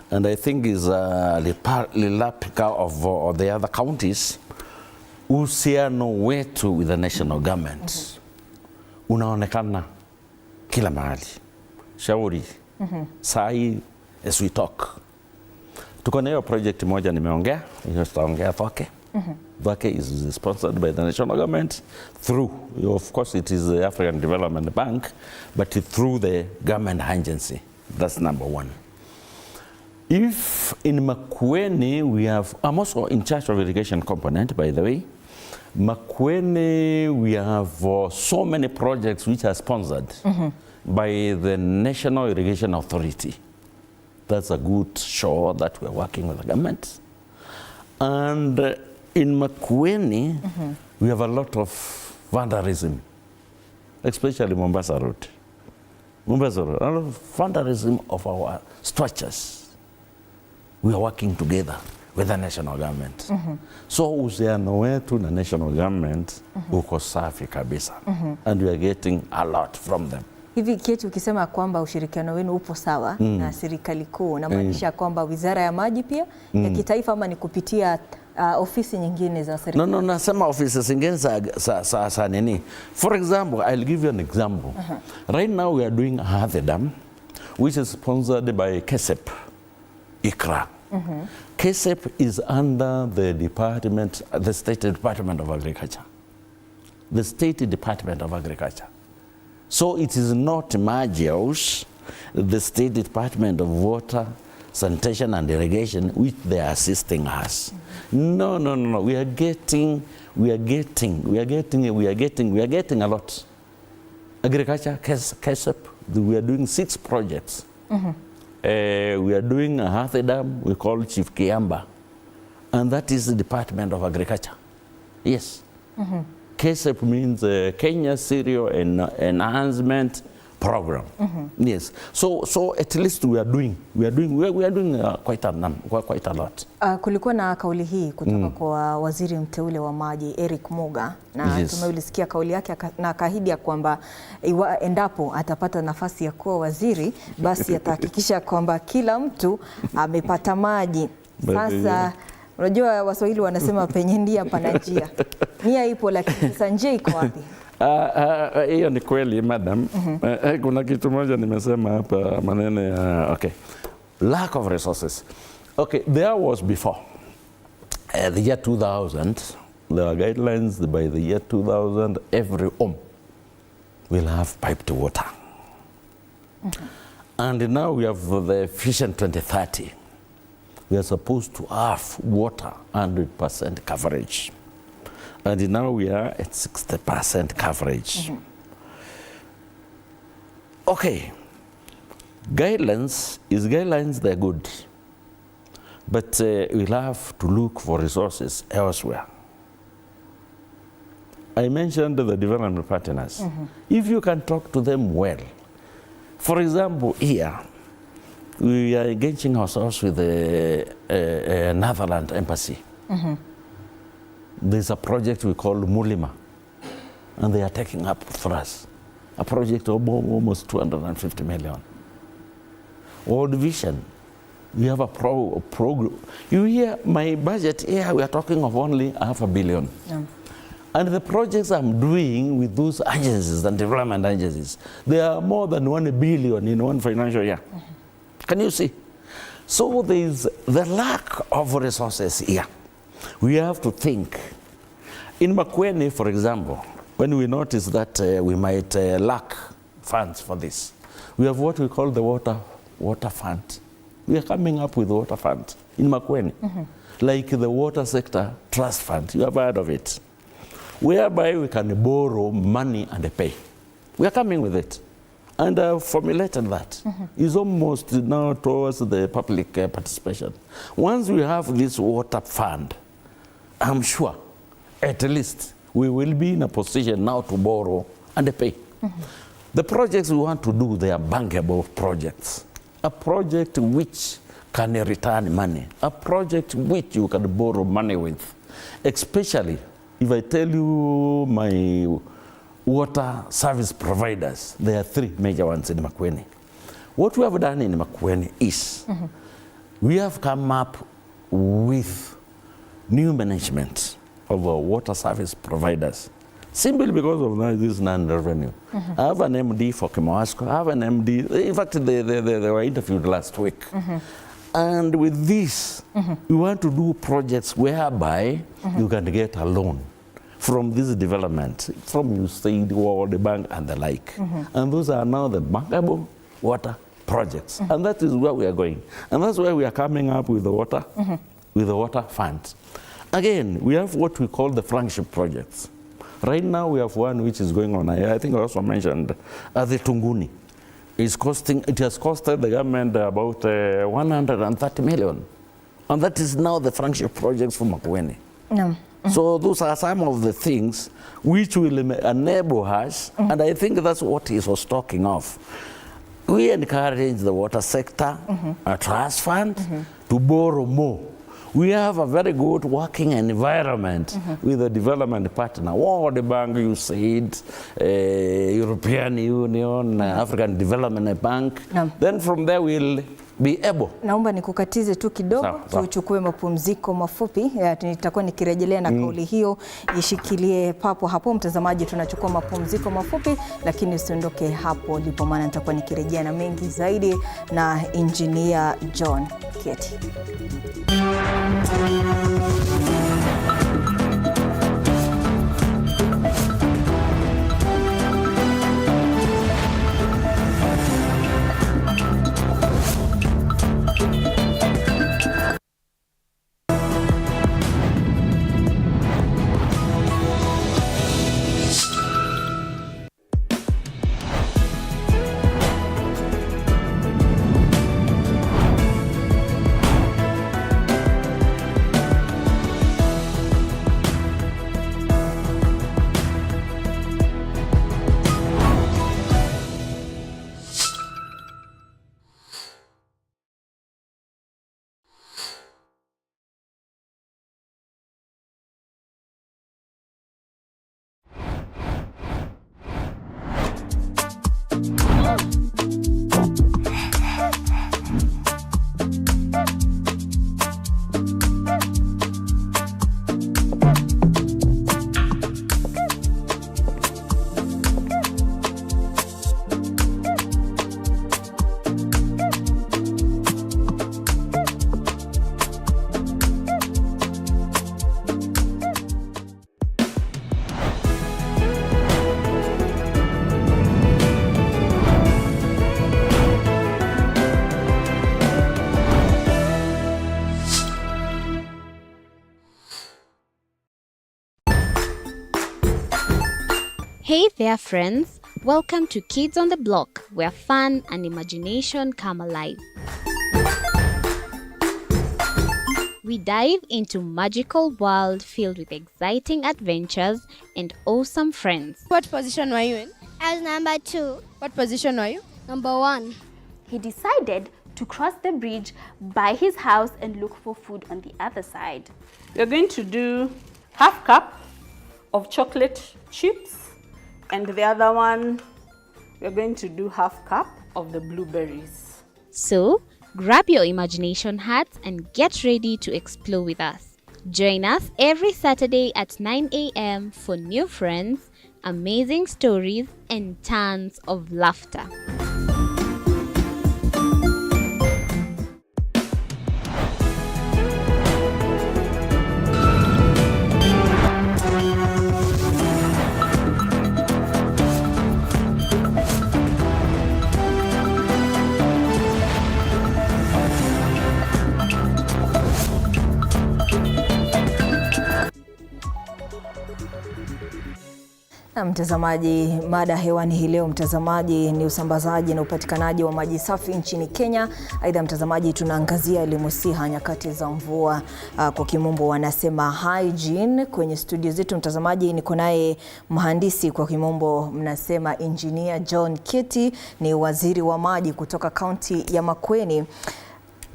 and I think is Lilapika of the other counties. Uhusiano wetu with the national government unaonekana kila mahali. Shauri sai as we talk, tuko na hiyo project moja nimeongea, hiyo tutaongea Thoke. Thoke is sponsored by the national government through, of course it is the African Development Bank, but through the government agency. That's number one. If in Makueni we have, I'm also in charge of irrigation component, by the way. Makueni we have so many projects which are sponsored by the National Irrigation Authority. That's a good show that we're working with the government. And in Makueni, we have a lot of vandalism, especially Mombasa Road. Mombasa Road, a lot of vandalism of our structures. We are working together with the national government. So uhusiano wetu na national government uko safi kabisa. And we are getting a lot from them. Hivi Keti, ukisema kwamba ushirikiano wenu upo sawa na serikali kuu, na maanisha kwamba wizara ya maji pia ya kitaifa, ama ni kupitia ofisi nyingine za serikali? No, nasema ofisi zingine za nini. For example, I'll give you an example. Right now we are doing Hadhe Dam, which is sponsored by KESEP, ICRA. KESEP is under the State Department of Agriculture. The State Department of Agriculture. So it is not Magios, the State Department of Water sanitation and irrigation, which they are assisting us. No. We are getting a lot. Agriculture, KESEP, we are doing 6 projects. We are doing a Hathi Dam, we call Chief Kiamba. And that is the Department of Agriculture. Yes. KESEP means Kenya Cereal Enhancement Program. Yes. So at least we are doing quite a lot. Kulikuwa na kauli hii kutoka kwa waziri mteule wa maji Eric Muga, na tumeulisikia kauli yake na akaahidi ya kwamba endapo atapata nafasi ya kuwa waziri, basi atahakikisha kwamba kila mtu amepata maji. Sasa unajua Waswahili wanasema penye ndia pana njia. Nia ipo, lakini sasa njia iko wapi? Hiyo ni kweli madam. Kuna kitu moja nimesema hapa maneno ya lack of resources. There was before the year 2000, there were guidelines by the year 2000 every home will have piped water. And now we have the Vision 2030. We are supposed to have water 100% coverage. And now we are at 60% coverage. Guidelines, they're good. But we'll have to look for resources elsewhere. I mentioned the development partners. If you can talk to them well. For example, here, we are engaging ourselves with the Netherlands Embassy. There's a project we call Mulima, and they are taking up for us a project of almost 250 million. World Vision, we have a program. You hear my budget here, we are talking of only $500 million. And the projects I'm doing with those agencies and development agencies, they are more than 1 billion in one financial year. Can you see? So there is the lack of resources here. We have to think. In Makueni, for example, when we notice that we might lack funds for this, we have what we call the water fund. We are coming up with water fund in Makueni, like the water sector trust fund. You have heard of it, whereby we can borrow money and pay. We are coming with it. And formulated that is almost now towards the public participation. Once we have this water fund, I'm sure at least we will be in a position now to borrow and pay. The projects we want to do, they are bankable projects. A project which can return money. A project which you can borrow money with. Especially if I tell you my water service providers, there are 3 major ones in Makueni. What we have done in Makueni is we have come up with new management of our water service providers, simply because of this non-revenue. I have an MD for Kimawasco, I have an MD, in fact they were interviewed last week. And with this, we want to do projects whereby you can get a loan from this development, from USAID, World Bank, and the like. And those are now the bankable water projects. And that is where we are going. And that's why we are coming up with the water funds. Again, we have what we call the flagship projects. Right now, we have one which is going on. I think I also mentioned the Tunguni. It has costed the government about 130 million. And that is now the flagship projects for Makueni. So those are some of the things which will enable us, and I think that's what he was talking of. We encourage the water sector, a trust fund, to borrow more. We have a very good working environment with the development partner, World Bank, USAID, European Union, African Development Bank. Then from there we'll be able. Naomba nikukatize tu kidogo, tuchukue mapumziko mafupi. Nitakuwa nikirejelea na kauli hiyo, ishikilie papo hapo mtazamaji. Tunachukua mapumziko mafupi, lakini usiondoke hapo lipo, maana nitakuwa nikirejea na mengi zaidi na Engineer John Keti. Hey there, friends. Welcome to Kids on the Block, where fun and imagination come alive. We dive into magical world filled with exciting adventures and awesome friends. What position were you in? I was number 2. What position were you? Number 1. He decided to cross the bridge by his house and look for food on the other side. We're going to do half cup of chocolate chips, and the other one, we're going to do half cup of the blueberries. So, grab your imagination hats and get ready to explore with us. Join us every Saturday at 9 a.m. for new friends, amazing stories, and tons of laughter. Na mtazamaji, mada hewani hii leo mtazamaji ni usambazaji na upatikanaji wa maji safi nchini Kenya. Aidha mtazamaji, tunaangazia Elimusiha Nyakati za Mvua, kwa kimombo wanasema hygiene. Kwenye studio zetu mtazamaji niko naye mhandisi, kwa kimombo mnasema engineer John Kiti, ni waziri wa maji kutoka kaunti ya Makueni.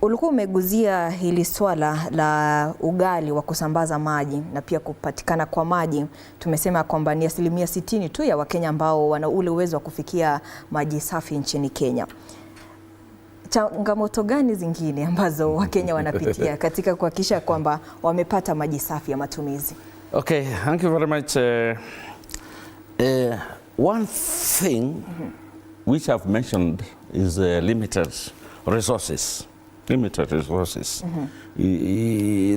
Ulikuwa umeguzia hili swala la ugali wa kusambaza maji na pia kupatikana kwa maji. Tumesema kwamba ni 60% tu ya Wakenya ambao wana ule uwezo wa kufikia maji safi nchini Kenya. Changamoto gani zingine ambazo Wakenya wanapitia katika kuhakikisha kwamba wamepata maji safi ya matumizi? Okay, thank you very much. One thing which I've mentioned is limited resources.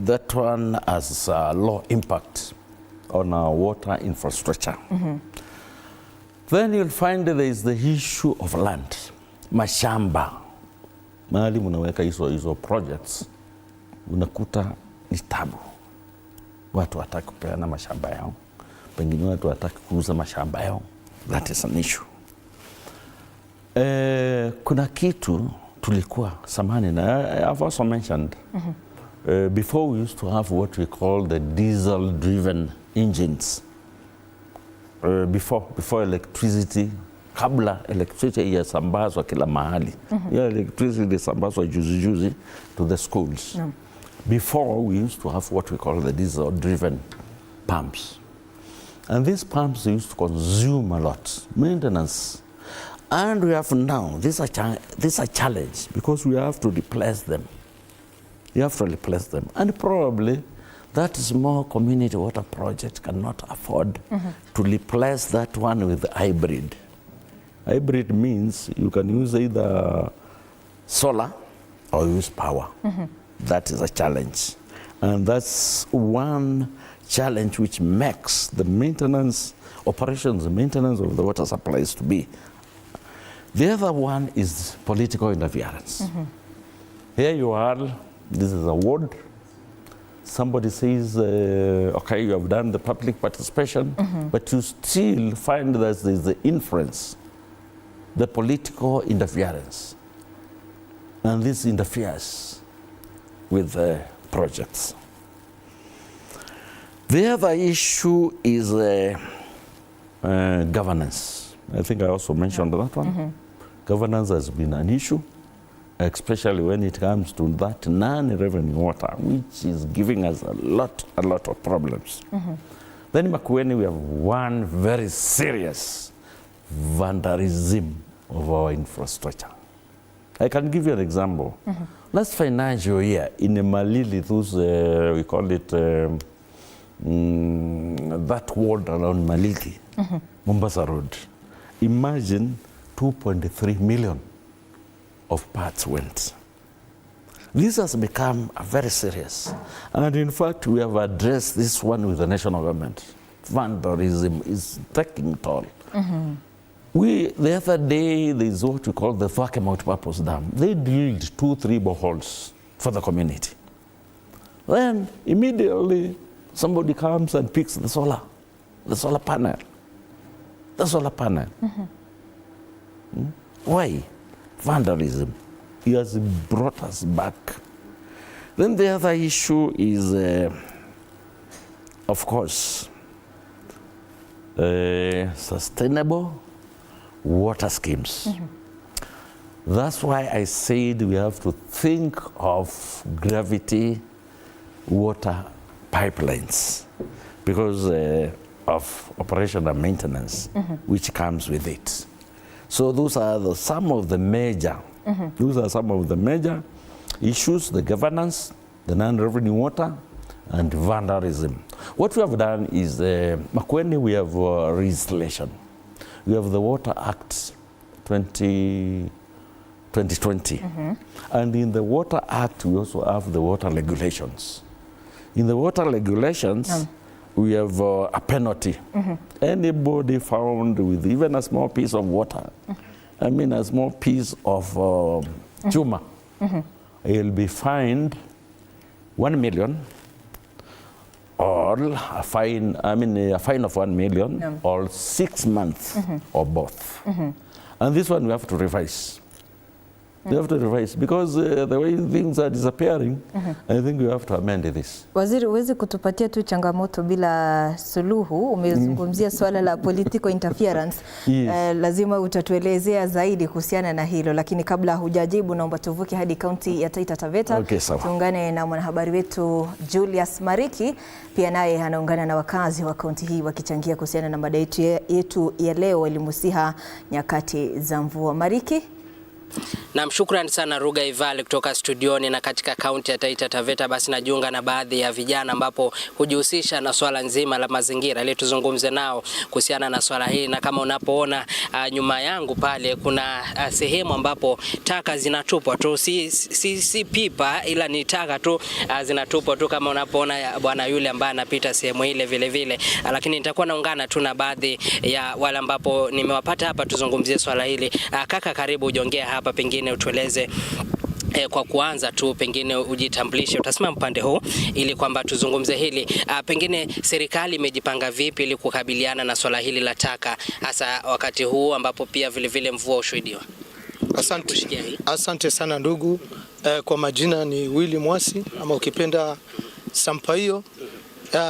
That one has a low impact on our water infrastructure. Then you'll find there is the issue of land, mashamba. Mahali munaweka hizo projects, unakuta ni tabu. Watu wataki kupeana mashamba yao, pengine watu wataki kuuza mashamba yao. That is an issue. Kuna kitu tulikuwa samani, na I've also mentioned before we used to have what we call the diesel driven engines. Before electricity, kabla electricity yasambazwa kila mahali. Electricity sambazwa juzi to the schools. Before we used to have what we call the diesel driven pumps. And these pumps used to consume a lot, maintenance. And we have now, this is a challenge because we have to replace them. You have to replace them. And probably that small community water project cannot afford to replace that one with hybrid. Hybrid means you can use either solar or use power. That is a challenge. And that's one challenge which makes the maintenance of the water supplies to be. The other one is political interference. Here you are, this is a ward. Somebody says, okay, you have done the public participation, but you still find that there is the influence, the political interference. And this interferes with projects. The other issue is governance. I think I also mentioned that one. Governance has been an issue, especially when it comes to that non-revenue water, which is giving us a lot of problems. Then in Makueni, we have one very serious vandalism of our infrastructure. I can give you an example. Last financial year, in Malili, those, we call it that ward around Malili, Mombasa Road. Imagine 2.3 million of parts went. This has become very serious. And in fact, we have addressed this one with the national government. Vandalism is taking toll. The other day, there is what we call the Mvua multi-purpose dam. They drilled 2-3 boreholes for the community. Then immediately, somebody comes and picks the solar panel. the solar panel. Why? Vandalism. It has brought us back. Then the other issue is, of course, sustainable water schemes. That's why I said we have to think of gravity water pipelines because of operation and maintenance, which comes with it. So those are some of the major issues: the governance, the non-revenue water, and vandalism. What we have done is, Makueni, we have legislation. We have the Water Act 2020. And in the Water Act, we also have the water regulations. In the water regulations, we have a penalty. Anybody found with even a small piece of water, I mean a small piece of chuma, he'll be fined 1 million or a fine, a fine of 1 million or 6 months or both. And this one we have to revise. We have to revise because the way things are disappearing, I think we have to amend this. Waziri, uwezi kutupatia tu changamoto bila suluhu. Umezungumzia swala la political interference. Yes. Lazima utatuelezea zaidi kuhusiana na hilo, lakini kabla hujajibu naomba tuvuke hadi kaunti ya Taita Taveta. Okay, sawa. Tuungane na mwanahabari wetu Julius Mariki, pia naye anaungana na wakazi wa kaunti hii wakichangia kuhusiana na mada yetu ya leo, Elimusiha Nyakati za Mvua. Mariki. Na shukrani sana Ruga Ivale kutoka studioni. Na katika kaunti ya Taita Taveta basi najiunga na baadhi ya vijana ambapo hujihusisha na swala nzima la mazingira ili tuzungumze nao kuhusiana na swala hili. Na kama unapoona nyuma yangu pale kuna sehemu ambapo taka zinatupwa tu, si pipa ila ni taka tu zinatupwa tu, kama unapoona bwana yule ambaye anapita sehemu ile vile vile. Lakini nitakuwa naungana tu na baadhi ya wale ambapo nimewapata hapa tuzungumzie swala hili. Kaka, karibu ujongea hapa, pengine utueleze kwa kuanza tu, pengine ujitambulishe, utasimama upande huu ili kwamba tuzungumze hili. Pengine serikali imejipanga vipi ili kukabiliana na swala hili la taka, hasa wakati huu ambapo pia vile vile mvua ushuhudiwa? Asante sana ndugu. Kwa majina ni Willy Mwasi ama ukipenda Sampaio.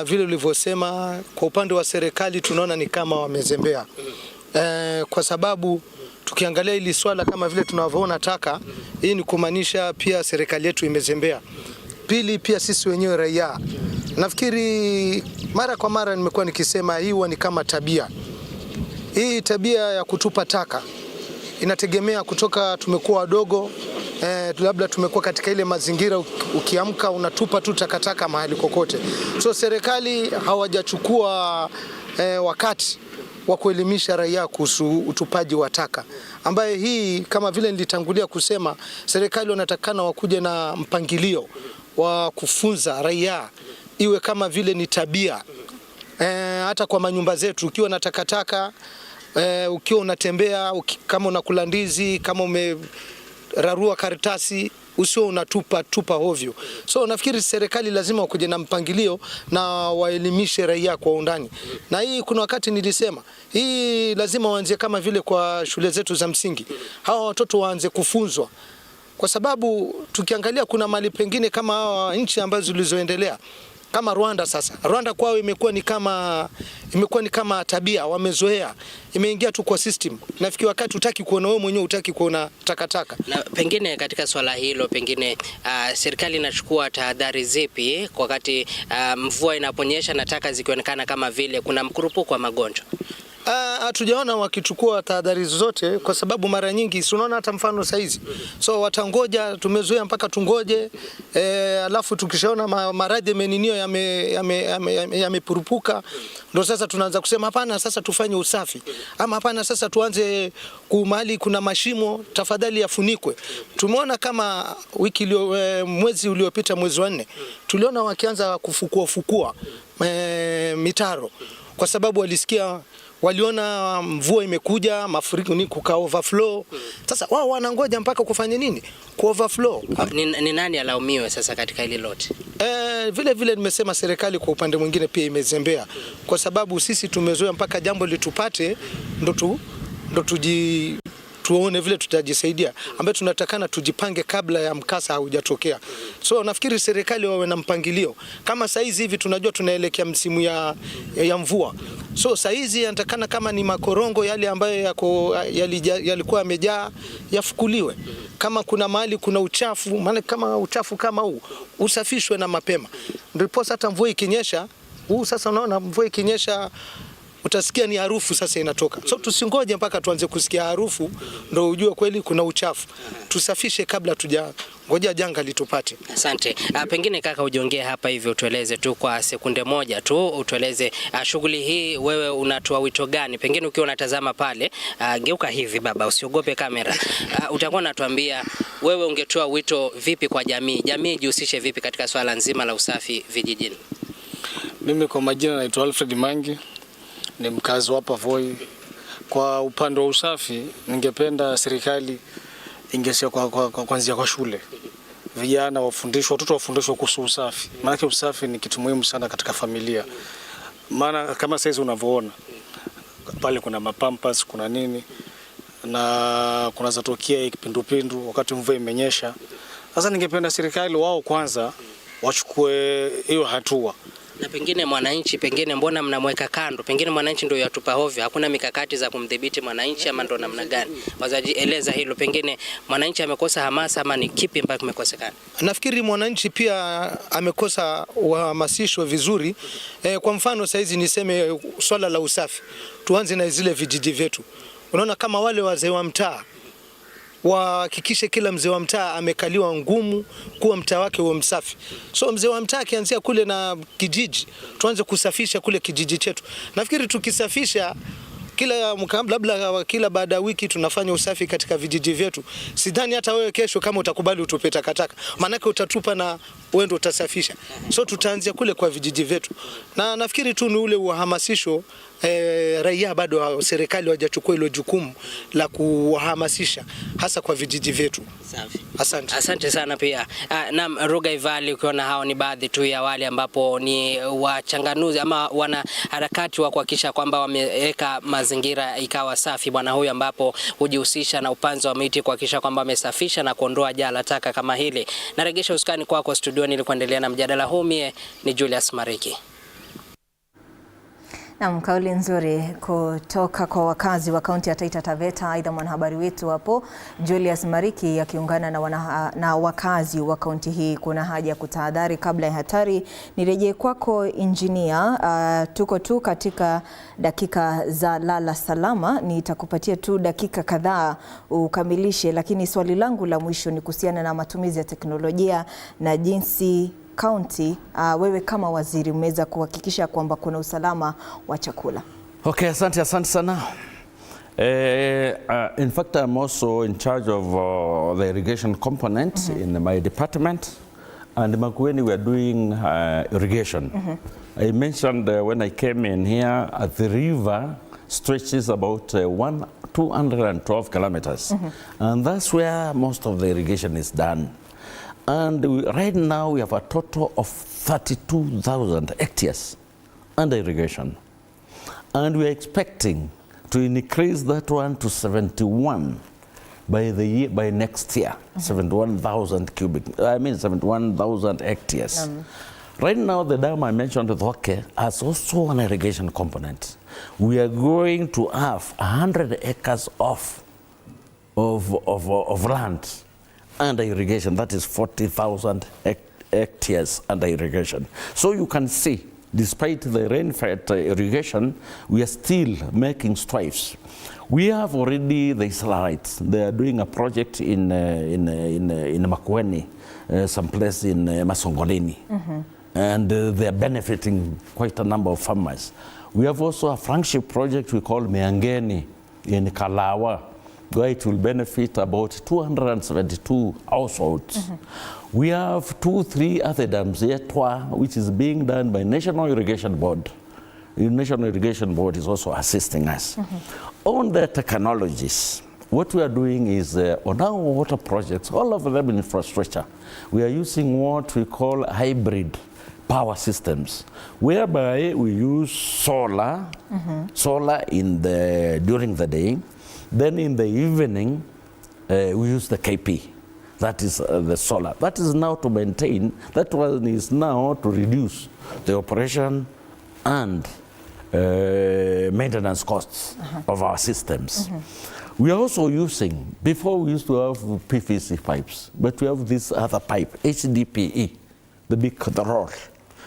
Vile ulivyosema, kwa upande wa serikali tunaona ni kama wamezembea. Kwa sababu tukiangalia hili swala kama vile tunavyoona taka, hii ni kumaanisha pia serikali yetu imezembea. Pili, pia sisi wenyewe raia. Nafikiri mara kwa mara nimekuwa nikisema hii huwa ni kama tabia. Hii tabia ya kutupa taka inategemea kutoka tumekuwa wadogo, labda tumekuwa katika ile mazingira ukiamka unatupa tu takataka mahali kokote. So serikali hawajachukua wakati wa kuelimisha raia kuhusu utupaji wa taka, ambaye hii kama vile nilitangulia kusema, serikali wanatakana wakuje na mpangilio wa kufunza raia iwe kama vile ni tabia. Hata kwa manyumba zetu ukiwa na takataka, ukiwa unatembea, kama unakula ndizi, kama umerarua karatasi, usio unatupa hovyo. So nafikiri serikali lazima wakuje na mpangilio na waelimishe raia kwa undani. Na hii kuna wakati nilisema, hii lazima waanze kama vile kwa shule zetu za msingi. Hawa watoto waanze kufunzwa. Kwa sababu tukiangalia kuna mali pengine kama hawa nchi ambazo zilizoendelea kama Rwanda. Sasa Rwanda kwao imekuwa ni kama tabia, wamezoea, imeingia tu kwa system. Nafikiri wakati utaki kuona wewe mwenyewe, utaki kuona takataka. Na pengine katika swala hilo, pengine serikali inachukua tahadhari zipi wakati mvua inaponyesha na taka zikionekana kama vile kuna mkurupuko wa magonjwa? Hatujaona wakichukua tahadhari zote, kwa sababu mara nyingi unaona hata mfano saizi. So watangoja, tumezoea mpaka tungoje, alafu tukishaona maradhi yameninio yamepurupuka, ndio sasa tunaanza kusema hapana, sasa tufanye usafi, ama hapana, sasa tuanze mahali kuna mashimo tafadhali yafunikwe. Tumeona kama mwezi uliopita, mwezi wa 4, tuliona wakianza kufukua mitaro, kwa sababu walisikia waliona mvua imekuja, mafuriko ni kuka overflow. Sasa wao wanangoja mpaka kufanye nini? Ku overflow. Ni nani alaumiwe sasa katika hili lote? Vile nimesema serikali kwa upande mwingine pia imezembea, kwa sababu sisi tumezoea mpaka jambo litupate ndo tuone vile tutajisaidia, ambaye tunatakana tujipange kabla ya mkasa haujatokea. So nafikiri serikali wawe na mpangilio. Kama saizi hivi tunajua tunaelekea msimu ya mvua. So saizi yanatakana kama ni makorongo yale ambayo yalikuwa yamejaa yafukuliwe. Kama kuna mahali kuna uchafu, maana kama uchafu kama huu usafishwe na mapema. Ndipo hata mvua ikinyesha, sasa unaona mvua ikinyesha utasikia ni harufu sasa inatoka. So tusingoje mpaka tuanze kusikia harufu ndio ujue kweli kuna uchafu. Tusafishe kabla ngoja janga litupate. Asante. Pengine kaka ujiongee hapa hivi utueleze tu kwa sekunde moja tu, utueleze shughuli hii wewe unatoa wito gani? Pengine ukiwa unatazama pale, geuka hivi baba, usiogope kamera. Utakuwa unatuambia wewe ungetoa wito vipi kwa jamii? Jamii jihusishe vipi katika swala nzima la usafi vijijini? Mimi kwa majina naitwa Alfred Mangi, ni mkazi wa hapa Voi. Kwa upande wa usafi, ningependa serikali ingesia kuanzia kwa shule. Vijana wafundishwe, watoto wafundishwe kuhusu usafi. Maana usafi ni kitu muhimu sana katika familia. Maana kama sasa unavyoona pale kuna mapampers, kuna nini na kuna zatokea kipindupindu wakati mvua imenyesha. Sasa ningependa serikali wao kwanza wachukue hiyo hatua. Na pengine mwananchi, pengine mbona mnamweka kando? Pengine mwananchi ndio yatupa hovyo. Hakuna mikakati za kumdhibiti mwananchi ama ndo namna gani? Wazaji eleza hilo. Pengine mwananchi amekosa hamasa ama ni kipi ambacho kimekosekana? Nafikiri mwananchi pia amekosa uhamasisho vizuri. Kwa mfano saizi niseme swala la usafi. Tuanze na zile vijiji vyetu. Unaona kama wale wazee wa mtaa wahakikishe kila mzee wa mtaa amekaliwa ngumu kuwa mtaa wake uwe msafi. So mzee wa mtaa akianzia kule na kijiji, tuanze kusafisha kule kijiji chetu. Nafikiri tukisafisha kila baada ya wiki tunafanya usafi katika vijiji vyetu. Sidhani hata wewe kesho kama utakubali utupe takataka, maana utatupa na wewe ndio utasafisha. So tutaanzia kule kwa vijiji vyetu. Na nafikiri tu ni ule uhamasisho, raia bado serikali hawajachukua hilo jukumu la kuhamasisha hasa kwa vijiji vyetu. Safi. Asante. Asante sana pia. Na Ruga Ivali, ukiona hao ni baadhi tu ya wale ambapo ni wachanganuzi ama wana harakati wa kuhakikisha kwamba wameweka mazingira ikawa safi. Bwana huyu ambapo hujihusisha na upanzi wa miti kuhakikisha kwamba amesafisha na kuondoa jala taka kama hili. Naregesha usukani kwako studioni ili kuendelea na mjadala huu. Mie ni Julius Mariki. Na kauli nzuri kutoka kwa wakazi wa kaunti ya Taita Taveta. Aidha, mwanahabari wetu hapo Julius Mariki akiungana na wakazi wa kaunti hii. Kuna haja ya kutahadhari kabla ya hatari. Nirejee kwako engineer. Tuko tu katika dakika za lala salama. Nitakupatia tu dakika kadhaa ukamilishe, lakini swali langu la mwisho ni kuhusiana na matumizi ya teknolojia na jinsi County, wewe kama waziri umeweza kuhakikisha kwamba kuna usalama wa chakula. Okay, asante sana. In fact, I'm also in charge of the irrigation component in my department, and Makueni we are doing irrigation. I mentioned when I came in here, the river stretches about 212 kilometers, and that's where most of the irrigation is done. And right now we have a total of 32,000 hectares under irrigation. And we are expecting to increase that one to 71 by next year. 71,000 hectares. Right now the dam I mentioned with Hoke has also an irrigation component. We are going to have 100 acres of land under irrigation. That is 40,000 hectares under irrigation. So you can see, despite the rain-fed irrigation, we are still making strides. We have already the Israelites. They are doing a project in Makueni, someplace in Masongolini, and they are benefiting quite a number of farmers. We have also a flagship project we call Meangeni in Kalawa, where it will benefit about 272 households. We have 2-3 other dams, which is being done by National Irrigation Board, The National Irrigation Board is also assisting us. On the technologies, what we are doing is on our water projects, all of them in infrastructure, we are using what we call hybrid power systems, whereby we use solar, during the day, then in the evening we use the KP. That is the solar. That is now to maintain, that one is now to reduce the operation and maintenance costs of our systems. We are also using, before we used to have PVC pipes, but we have this other pipe, HDPE, the roll.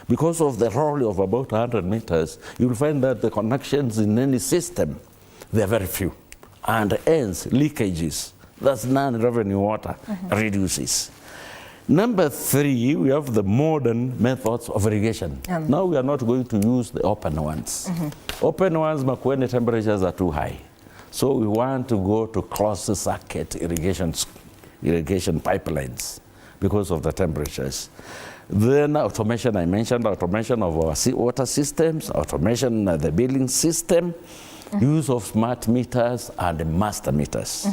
Because of the roll of about 100 meters, you will find that the connections in any system, they are very few. And hence, leakages, that's non-revenue water, reduces. Number 3, we have the modern methods of irrigation. Now we are not going to use the open ones. Open ones, when the temperatures are too high. So we want to go to closed circuit irrigation pipelines because of the temperatures. Then automation, I mentioned automation of our water systems, automation the billing system, use of smart meters and master meters.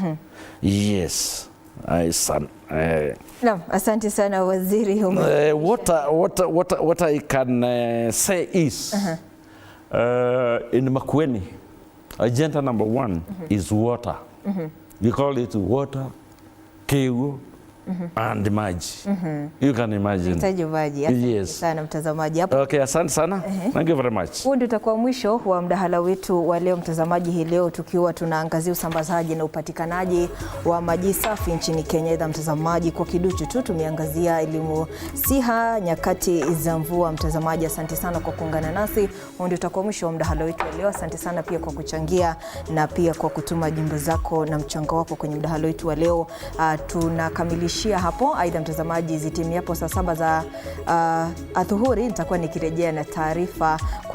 Yes. No, asante sana waziri. What I can say is, in Makueni, agenda number 1 is water. We call it water, keu, and maji. You can imagine. Maji. Yes. Sana mtazamaji hapo. Okay, asante sana. Thank you very much. Huu ndio utakuwa mwisho wa mdahalo wetu wa leo mtazamaji, hii leo tukiwa tunaangazia usambazaji na upatikanaji wa maji safi nchini Kenya. Aidha mtazamaji, kwa kiduchu tu tumeangazia Elimusiha Nyakati za Mvua. Mtazamaji, asante sana kwa kuungana nasi. Huu ndio utakuwa mwisho wa mdahalo wetu wa leo. Asante sana pia kwa kuchangia na pia kwa kutuma jumbe zako na mchango wako kwenye mdahalo wetu wa leo. Tunakamilisha hapo. Aidha mtazamaji, zitimiapo saa 7 za adhuhuri nitakuwa nikirejea na taarifa kwa